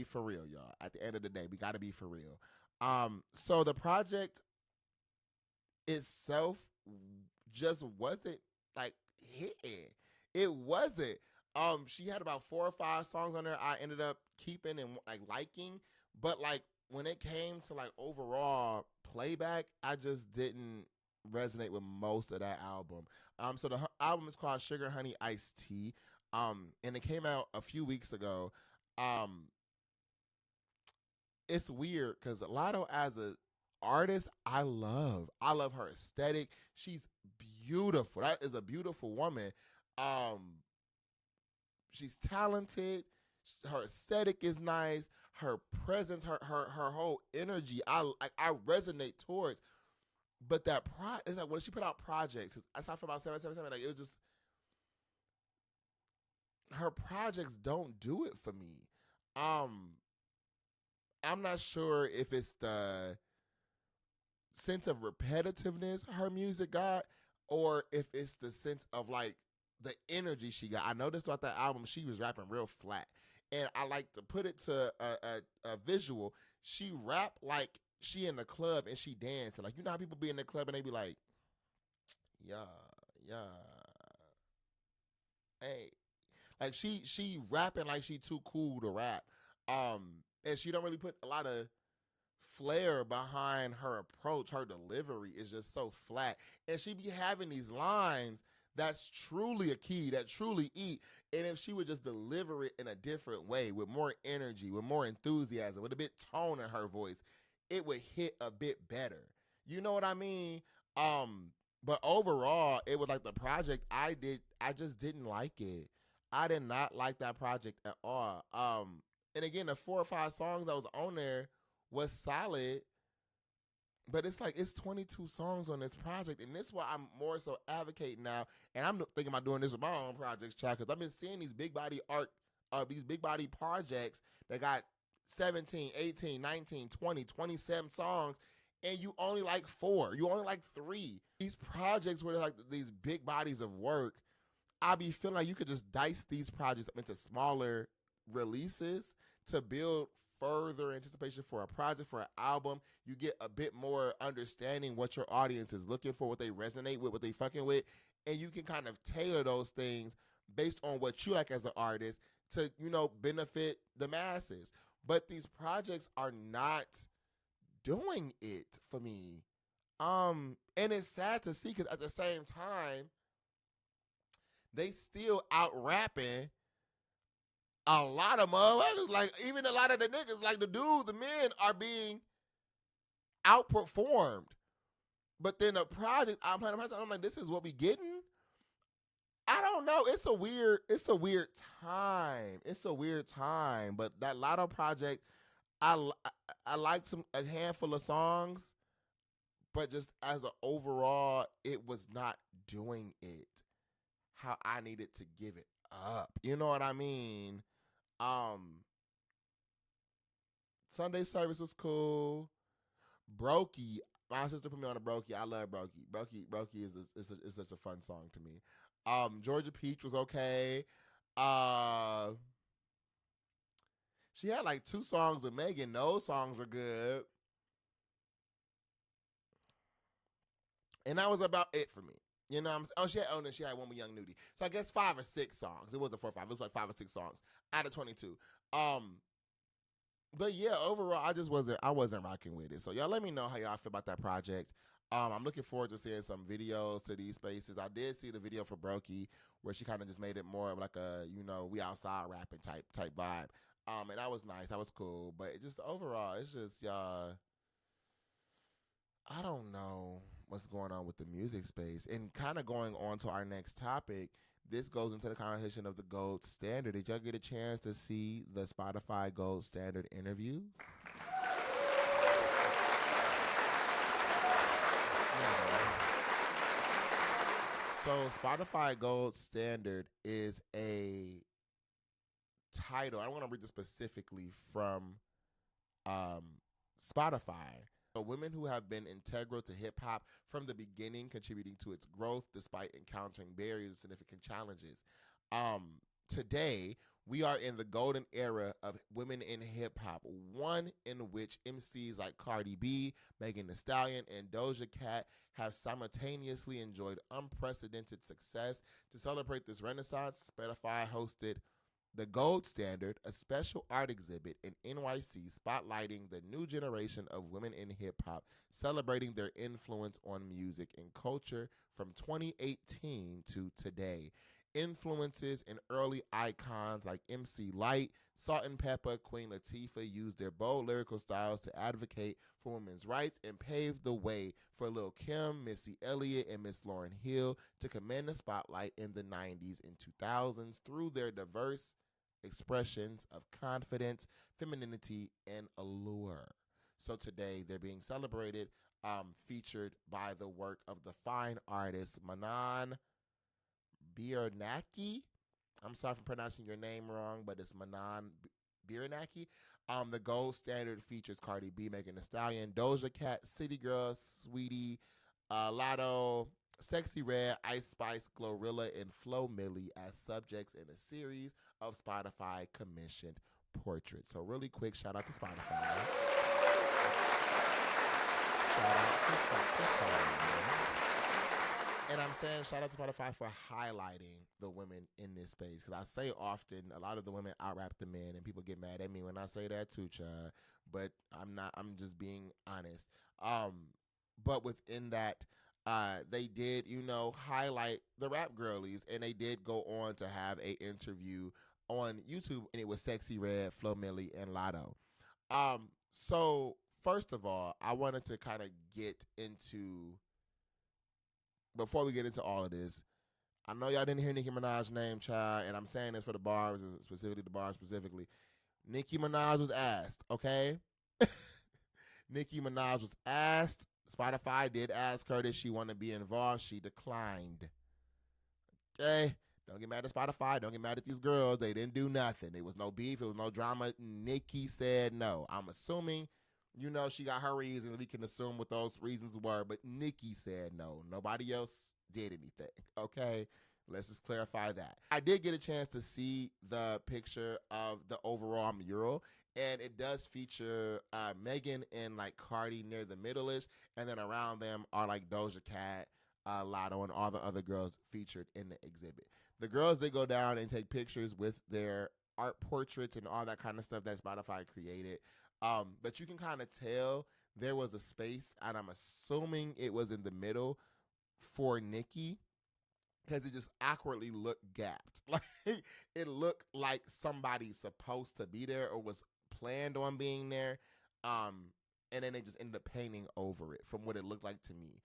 for real, y'all. At the end of the day, we gotta be for real. So the project itself just wasn't like hitting. It wasn't. She had about 4 or 5 songs on there I ended up keeping and like liking, but like when it came to like overall playback, I just didn't resonate with most of that album. So the album is called Sugar Honey Iced Tea. And it came out a few weeks ago. It's weird because Lotto as a artist, I love her aesthetic. She's beautiful. That is a beautiful woman. She's talented. Her aesthetic is nice. Her presence, her whole energy, I resonate towards. But that it's like when she put out projects, I saw for about 777. Like it was just her projects don't do it for me. I'm not sure if it's the sense of repetitiveness her music got, or if it's the sense of like the energy she got. I noticed throughout that album she was rapping real flat, and I like to put it to a visual. She rap like she in the club and she dancing. Like, you know how people be in the club and they be like, yeah, hey, like she rapping like she too cool to rap. And she don't really put a lot of flair behind her approach. Her delivery is just so flat, and she be having these lines that's truly a key, that truly eat. And if she would just deliver it in a different way, with more energy, with more enthusiasm, with a bit tone in her voice, it would hit a bit better. You know what I mean? But overall, it was like the project I just didn't like it. I did not like that project at all. And again, the 4 or 5 songs that was on there was solid, but it's like it's 22 songs on this project, and this is why I'm more so advocating now. And I'm thinking about doing this with my own projects, chat, because I've been seeing these big body these big body projects that got 17, 18, 19, 20, 27 songs, and you only like 4, you only like 3. These projects where they're like these big bodies of work, I be feeling like you could just dice these projects up into smaller releases to build further anticipation for a project, for an album. You get a bit more understanding what your audience is looking for, what they resonate with, what they fucking with, and you can kind of tailor those things based on what you like as an artist to, benefit the masses. But these projects are not doing it for me. And it's sad to see because at the same time, they still out rapping a lot of motherfuckers. Like, even a lot of the niggas, like the men are being outperformed. But then the project, I'm like, this is what we getting? I don't know. It's a weird time. It's a weird time. But that Lotto project, I liked a handful of songs, but just as an overall, it was not doing it how I needed to give it up. You know what I mean? Sunday service was cool. Brokey, my sister put me on a Brokey. I love Brokey. Brokey is such a fun song to me. Georgia Peach was okay. She had like 2 songs with Megan. Those songs were good. And that was about it for me. You know what I'm saying? She had one with Young Nudie. So I guess 5 or 6 songs. It wasn't 4 or 5. It was like 5 or 6 songs out of 22. But yeah, overall, I wasn't rocking with it. So y'all let me know how y'all feel about that project. I'm looking forward to seeing some videos to these spaces. I did see the video for Brokey where she kind of just made it more of like a, we outside rapping type vibe. And that was nice. That was cool. But it just overall, it's just I don't know what's going on with the music space. And kind of going on to our next topic, this goes into the conversation of the gold standard. Did y'all get a chance to see the Spotify gold standard interviews? So Spotify Gold Standard is a title. I don't want to read this specifically from um, Spotify. So women who have been integral to hip hop from the beginning, contributing to its growth despite encountering barriers and significant challenges. Today, we are in the golden era of women in hip hop, one in which MCs like Cardi B, Megan Thee Stallion, and Doja Cat have simultaneously enjoyed unprecedented success. To celebrate this renaissance, Spotify hosted the Gold Standard, a special art exhibit in NYC spotlighting the new generation of women in hip hop, celebrating their influence on music and culture from 2018 to today. Influences and early icons like MC Lyte, Salt and Pepper, Queen Latifah used their bold lyrical styles to advocate for women's rights and paved the way for Lil' Kim, Missy Elliott, and Miss Lauryn Hill to command the spotlight in the 90s and 2000s through their diverse expressions of confidence, femininity, and allure. So today they're being celebrated, featured by the work of the fine artist Manon Biernacki. I'm sorry for pronouncing your name wrong, but it's Manon Biernacki. The Gold Standard features Cardi B, Megan Thee Stallion, Doja Cat, City Girls, Sweetie, Lotto, Sexy Red, Ice Spice, Glorilla, and Flo Milli as subjects in a series of Spotify commissioned portraits. So really quick, shout out to Spotify. Shout out to Spotify. And I'm saying shout out to Spotify for highlighting the women in this space. Because I say often, a lot of the women out-rap the men, and people get mad at me when I say that too, child. But I'm just being honest. But within that, they did, highlight the rap girlies, and they did go on to have a interview on YouTube, and it was Sexy Red, Flo Milli, and Lotto. So first of all, I wanted to kind of get into, before we get into all of this, I know y'all didn't hear Nicki Minaj's name, child, and I'm saying this for the bars, specifically the bars specifically. Nicki Minaj was asked, okay? Nicki Minaj was asked. Spotify did ask her that she wanted to be involved. She declined. Okay? Don't get mad at Spotify. Don't get mad at these girls. They didn't do nothing. There was no beef. There was no drama. Nicki said no. I'm assuming, she got her reasons. We can assume what those reasons were, but Nicki said no. Nobody else did anything. Okay? Let's just clarify that. I did get a chance to see the picture of the overall mural, and it does feature Megan and like Cardi near the middle-ish, and then around them are like Doja Cat, Lotto, and all the other girls featured in the exhibit. The girls, they go down and take pictures with their art portraits and all that kind of stuff that Spotify created. But you can kind of tell there was a space, and I'm assuming it was in the middle for Nicki, because it just awkwardly looked gapped. Like, it looked like somebody's supposed to be there or was planned on being there. And then they just ended up painting over it from what it looked like to me.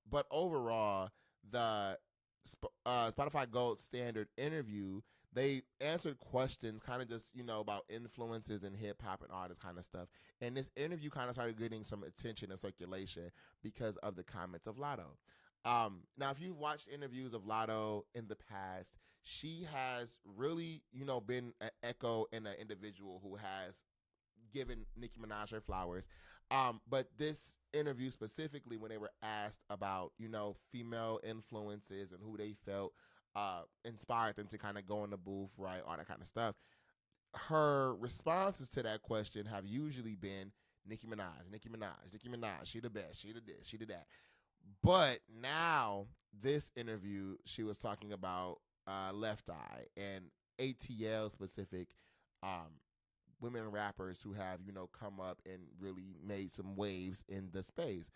But overall, the Spotify Gold Standard interview, they answered questions kind of just, about influences in hip hop and all this kind of stuff. And this interview kind of started getting some attention and circulation because of the comments of Lotto. Now, if you've watched interviews of Lotto in the past, she has really, been an echo and an individual who has given Nicki Minaj her flowers. But this interview specifically, when they were asked about, female influences and who they felt inspired them to kind of go in the booth, right, all that kind of stuff, her responses to that question have usually been Nicki Minaj, Nicki Minaj, Nicki Minaj, she the best, she did this, she did that. But now, this interview, she was talking about Left Eye and ATL specific women rappers who have, come up and really made some waves in the space.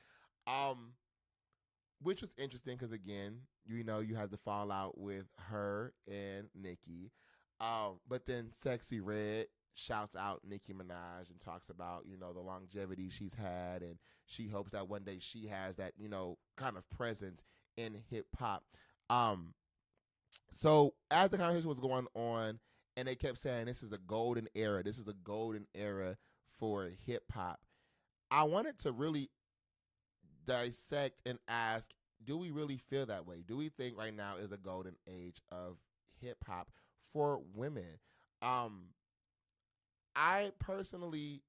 Which was interesting because, again, you have the fallout with her and Nicki. But then Sexy Red shouts out Nicki Minaj and talks about, the longevity she's had, and she hopes that one day she has that, kind of presence in hip hop. So as the conversation was going on, and they kept saying this is a golden era, this is a golden era for hip hop, I wanted to really dissect and ask, do we really feel that way? Do we think right now is a golden age of hip hop for women? Um, I personally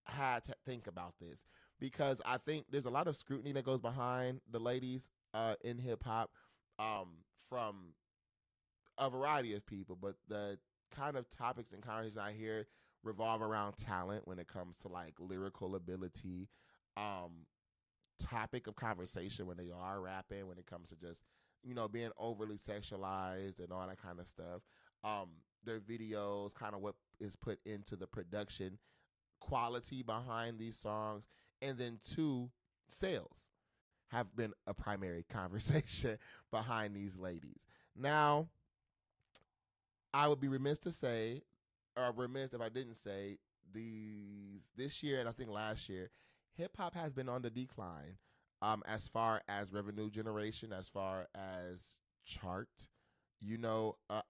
had to think about this because I think there's a lot of scrutiny that goes behind the ladies in hip hop um, from a variety of people, but the kind of topics and conversations I hear revolve around talent when it comes to like lyrical ability, um, topic of conversation when they are rapping, when it comes to just being overly sexualized and all that kind of stuff. Um, their videos, kind of what is put into the production quality behind these songs, and then two, sales have been a primary conversation behind these ladies. Now, I would be remiss to say, or remiss if I didn't say, these this year and I think last year, hip hop has been on the decline. As far as revenue generation, as far as chart,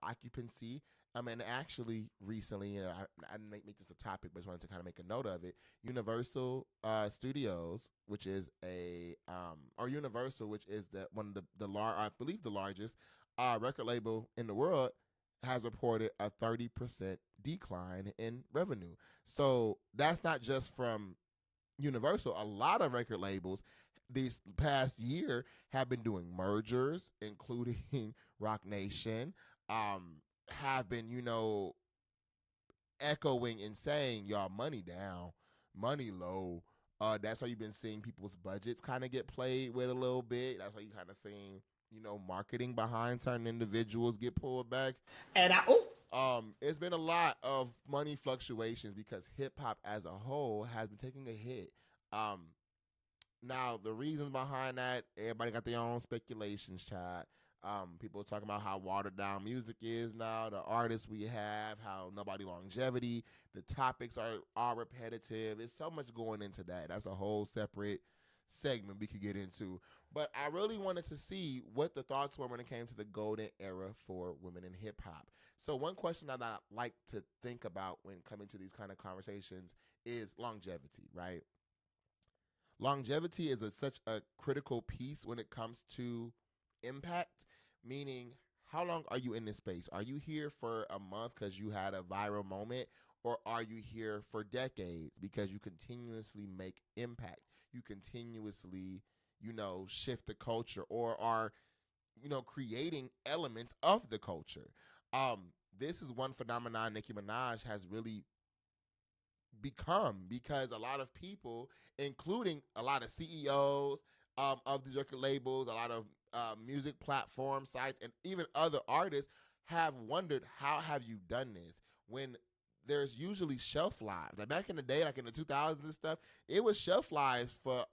occupancy. And actually, recently, I didn't make this a topic, but just wanted to kind of make a note of it. Universal Studios, which is or Universal, which is one of I believe the largest record label in the world, has reported a 30% decline in revenue. So that's not just from Universal. A lot of record labels this past year have been doing mergers, including Rock Nation, have been, echoing and saying, y'all, money down, money low. That's why you've been seeing people's budgets kind of get played with a little bit. That's why you kind of seeing, marketing behind certain individuals get pulled back. And It's been a lot of money fluctuations because hip hop as a whole has been taking a hit. Now the reasons behind that, everybody got their own speculations, child. People are talking about how watered down music is now, the artists we have, how nobody longevity, the topics are repetitive. It's so much going into that. That's a whole separate segment we could get into. But I really wanted to see what the thoughts were when it came to the golden era for women in hip hop. So one question that I like to think about when coming to these kind of conversations is longevity, right? Longevity is such a critical piece when it comes to impact, meaning how long are you in this space? Are you here for a month because you had a viral moment, or are you here for decades because you continuously make impact? You continuously, shift the culture or are, creating elements of the culture. This is one phenomenon Nicki Minaj has really become because a lot of people, including a lot of CEOs of these record labels, a lot of music platform sites, and even other artists have wondered, how have you done this when there's usually shelf lives? Like back in the day, like in the 2000s and stuff, it was shelf lives for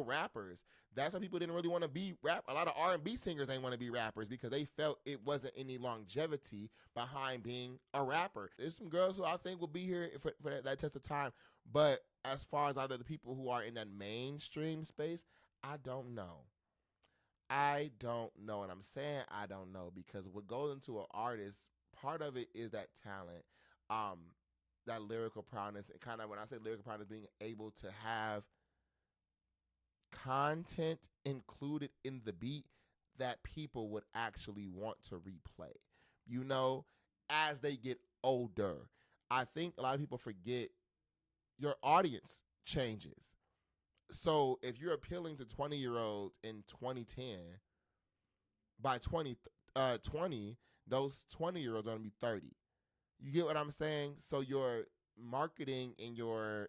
rappers. That's why people didn't really want to be rap. A lot of R&B singers ain't want to be rappers because they felt it wasn't any longevity behind being a rapper. There's some girls who I think will be here for that test of time. But as far as out of the people who are in that mainstream space, I don't know. I don't know. And I'm saying I don't know because what goes into an artist, part of it is that talent, that lyrical prowess. And kind of when I say lyrical prowess, being able to have content included in the beat that people would actually want to replay, as they get older. I think a lot of people forget your audience changes. So if you're appealing to 20-year-olds in 2010, by 2020, those 20-year-olds are going to be 30. You get what I'm saying? So your marketing and your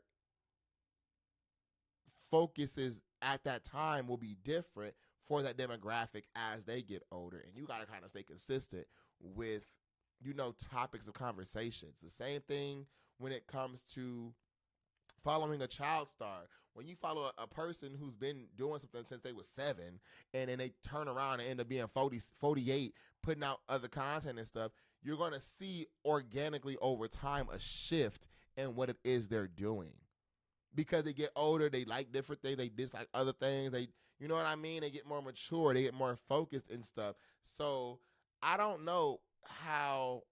focuses at that time will be different for that demographic as they get older. And you got to kind of stay consistent with, topics of conversations. The same thing when it comes to following a child star. When you follow a person who's been doing something since they was 7 and then they turn around and end up being 40, 48, putting out other content and stuff, you're going to see organically over time a shift in what it is they're doing. Because they get older, they like different things, they dislike other things, they, you know what I mean? They get more mature, they get more focused and stuff. So I don't know how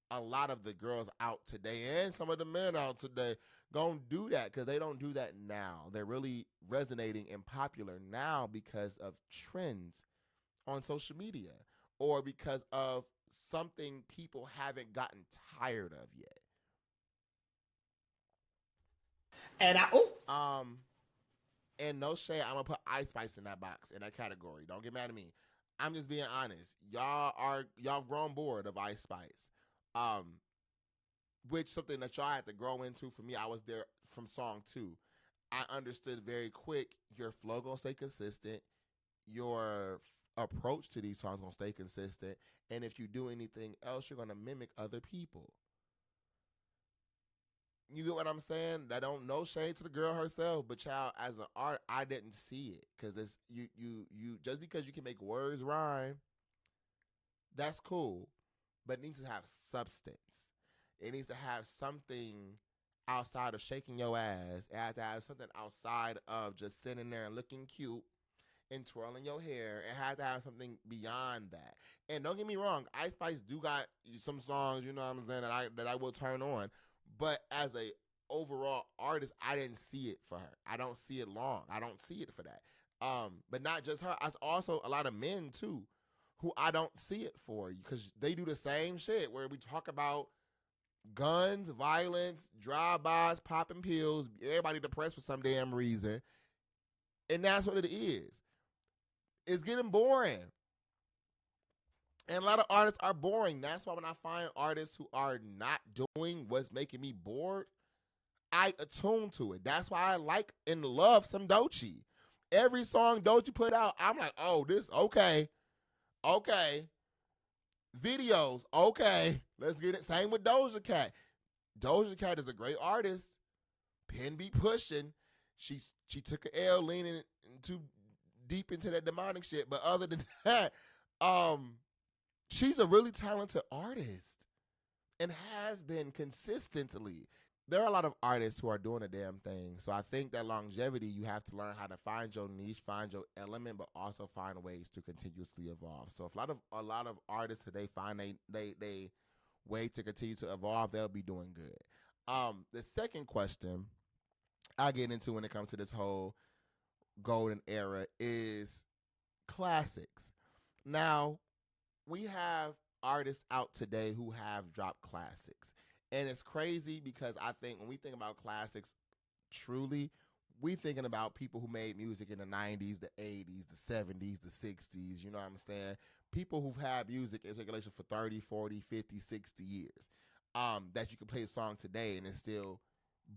a lot of the girls out today and some of the men out today, gonna do that because they don't do that now. They're really resonating and popular now because of trends on social media or because of something people haven't gotten tired of yet. And no shade, I'm gonna put Ice Spice in that box, in that category. Don't get mad at me. I'm just being honest. Y'all grown bored of Ice Spice. Which something that y'all had to grow into. For me, I was there from song 2. I understood very quick your flow gonna stay consistent, your approach to these songs gonna stay consistent, and if you do anything else, you're gonna mimic other people. You get what I'm saying? That don't no shade to the girl herself, but child, as an art, I didn't see it because it's you just because you can make words rhyme, that's cool, but it needs to have substance. It needs to have something outside of shaking your ass. It has to have something outside of just sitting there and looking cute and twirling your hair. It has to have something beyond that. And don't get me wrong, Ice Spice do got some songs, you know what I'm saying, that I will turn on. But as a overall artist, I didn't see it for her. I don't see it long. I don't see it for that. But not just her. It's also a lot of men too, who I don't see it for because they do the same shit where we talk about guns, violence, drive-bys, popping pills, everybody depressed for some damn reason. And that's what it is. It's getting boring. And a lot of artists are boring. That's why when I find artists who are not doing what's making me bored, I attune to it. That's why I like and love some Doechii. Every song Doechii put out, I'm like, oh, this, okay. Okay. Videos, okay. Let's get it. Same with Doja Cat. Doja Cat is a great artist. Pen be pushing. She took an L leaning too deep into that demonic shit. But other than that, she's a really talented artist and has been consistently. There are a lot of artists who are doing a damn thing. So I think that longevity, you have to learn how to find your niche, find your element, but also find ways to continuously evolve. So if a lot of artists today find they way to continue to evolve, they'll be doing good. The second question I get into when it comes to this whole golden era is classics. Now, we have artists out today who have dropped classics. And it's crazy because I think when we think about classics, truly, we thinking about people who made music in the 90s, the 80s, the 70s, the 60s, you know what I'm saying? People who've had music in circulation for 30, 40, 50, 60 years. That you can play a song today and it still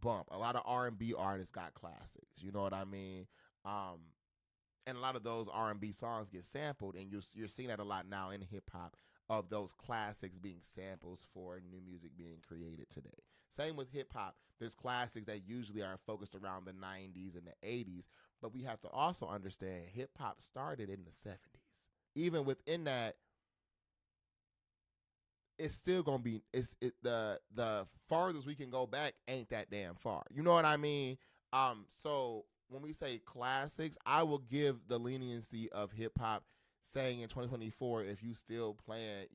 bump. A lot of R&B artists got classics, you know what I mean? And a lot of those R&B songs get sampled, and you're seeing that a lot now in hip-hop, of those classics being samples for new music being created today. Same with hip-hop. There's classics that usually are focused around the 90s and the 80s, but we have to also understand hip-hop started in the 70s. Even within that, it's still going to be, the farthest we can go back ain't that damn far. You know what I mean? So when we say classics, I will give the leniency of hip-hop saying in 2024, if you still playing,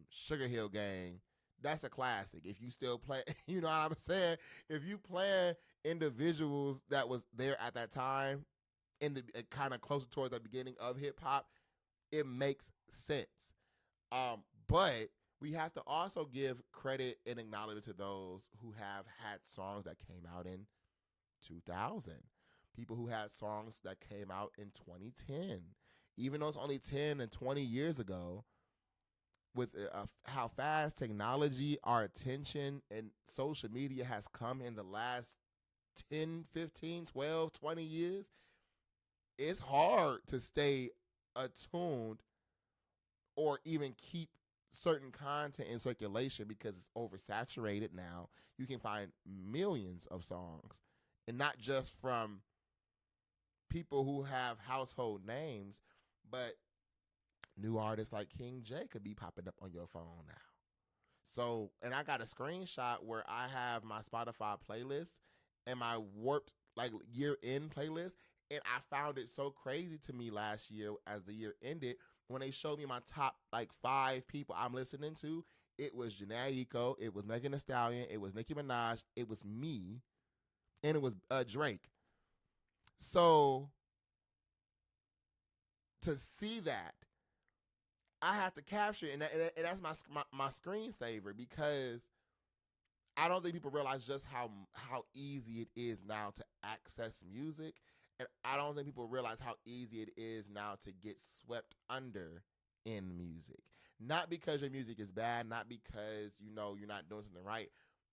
Sugar Hill Gang, that's a classic. If you still play, you know what I'm saying? If you playing individuals that was there at that time, in the kind of closer towards the beginning of hip hop, it makes sense. But we have to also give credit and acknowledgement to those who have had songs that came out in 2000. People who had songs that came out in 2010. Even though it's only 10 and 20 years ago, with how fast technology, our attention, and social media has come in the last 10, 15, 12, 20 years, it's hard to stay attuned or even keep certain content in circulation because it's oversaturated now. You can find millions of songs, and not just from people who have household names, but new artists like King Jay could be popping up on your phone now. So, and I got a screenshot where I have my Spotify playlist and my warped year-end playlist, and I found it so crazy to me last year as the year ended when they showed me my top 5 people I'm listening to. it was Jhene Aiko, it was Megan Thee Stallion, it was Nicki Minaj, it was me, and it was Drake. So to see that, I have to capture it, and that's my screensaver, because I don't think people realize just how easy it is now to access music, and I don't think people realize how easy it is now to get swept under in music. Not because your music is bad, not because you're not doing something right,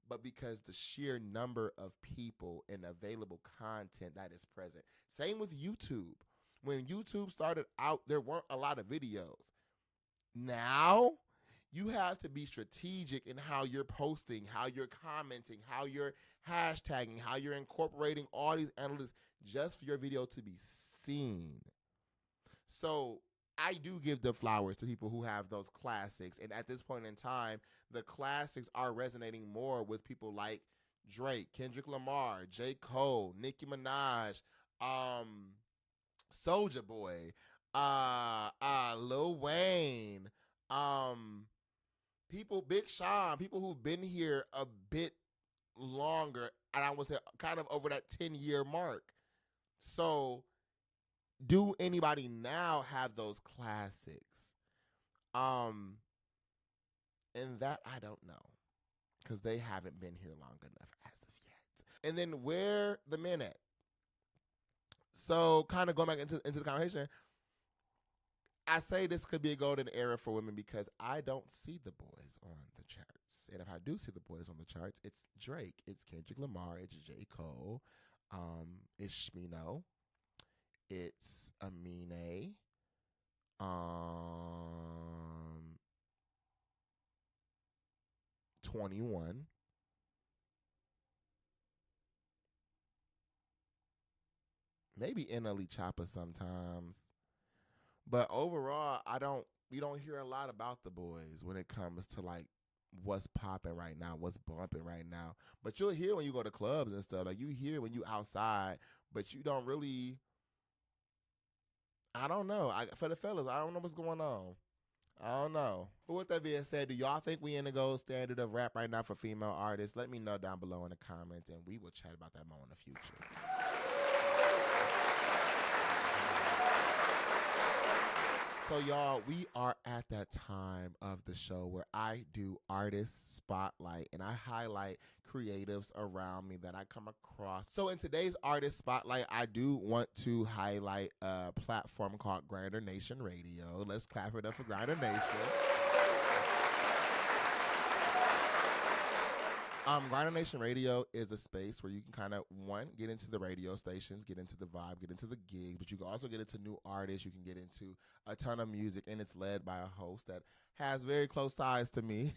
but because the sheer number of people and available content that is present. Same with YouTube. When YouTube started out, there weren't a lot of videos. Now, you have to be strategic in how you're posting, how you're commenting, how you're hashtagging, how you're incorporating all these analytics just for your video to be seen. So I do give the flowers to people who have those classics. And at this point in time, the classics are resonating more with people like Drake, Kendrick Lamar, J. Cole, Nicki Minaj, Soulja Boy, Lil Wayne, people, Big Sean, people who've been here a bit longer, and I was kind of over that 10-year mark. So do anybody now have those classics? And that I don't know, because they haven't been here long enough as of yet. And then where the men at? So kind of going back into the conversation, I say this could be a golden era for women because I don't see the boys on the charts. And if I do see the boys on the charts, it's Drake, it's Kendrick Lamar, it's J. Cole, it's Shmino, it's Amine, 21. Maybe NLE Choppa sometimes. But overall, we don't hear a lot about the boys when it comes to like what's popping right now, what's bumping right now. But you'll hear when you go to clubs and stuff. Like you hear when you outside, but you don't really. I don't know. For the fellas, I don't know what's going on. I don't know. But with that being said, do y'all think we in the gold standard of rap right now for female artists? Let me know down below in the comments, and we will chat about that more in the future. So, y'all, we are at that time of the show where I do artist spotlight, and I highlight creatives around me that I come across. So in today's artist spotlight, I do want to highlight a platform called Grinder Nation Radio. Let's clap it up for Grinder Nation. Grinder Nation Radio is a space where you can kind of, one, get into the radio stations, get into the vibe, get into the gigs, but you can also get into new artists. You can get into a ton of music, and it's led by a host that has very close ties to me.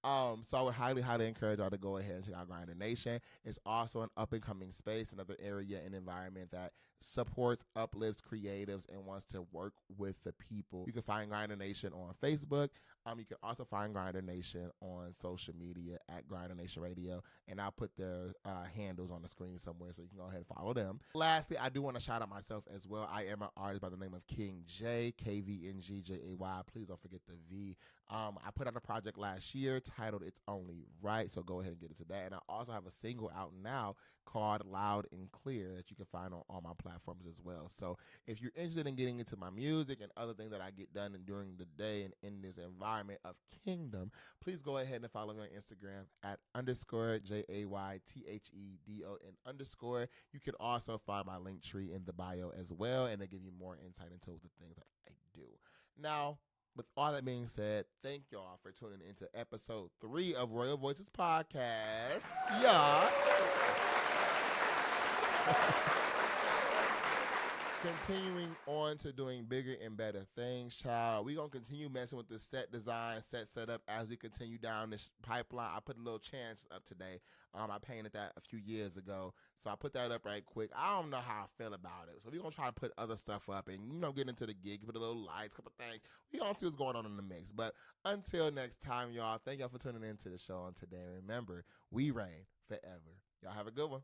So I would highly, highly encourage y'all to go ahead and check out Grinder Nation. It's also an up-and-coming space, another area and environment that supports, uplifts creatives, and wants to work with the people. You can find Grinder Nation on Facebook. You can also find Grinder Nation on social media at Grinder Nation Radio, and I'll put their handles on the screen somewhere so you can go ahead and follow them. Lastly, I do want to shout out myself as well. I am an artist by the name of King Jay, KVNGJAY. Please don't forget the V. I put out a project last year titled It's Only Right, so go ahead and get into that. And I also have a single out now called Loud and Clear that you can find on all my platforms as well. So if you're interested in getting into my music and other things that I get done and during the day and in this environment of kingdom, please go ahead and follow me on Instagram at _JAYTHEDON_. You can also find my link tree in the bio as well, and it'll give you more insight into the things that I do. Now, with all that being said, thank y'all for tuning into episode 3 of Royal Voices Podcast. Yeah. Continuing on to doing bigger and better things, child. We're going to continue messing with the set design, set up as we continue down this pipeline. I put a little chance up today. I painted that a few years ago, so I put that up right quick. I don't know how I feel about it, so we're going to try to put other stuff up and, get into the gig, put a little lights, a couple things. We're going to see what's going on in the mix. But until next time, y'all, thank y'all for tuning into the show on today. Remember, we reign forever. Y'all have a good one.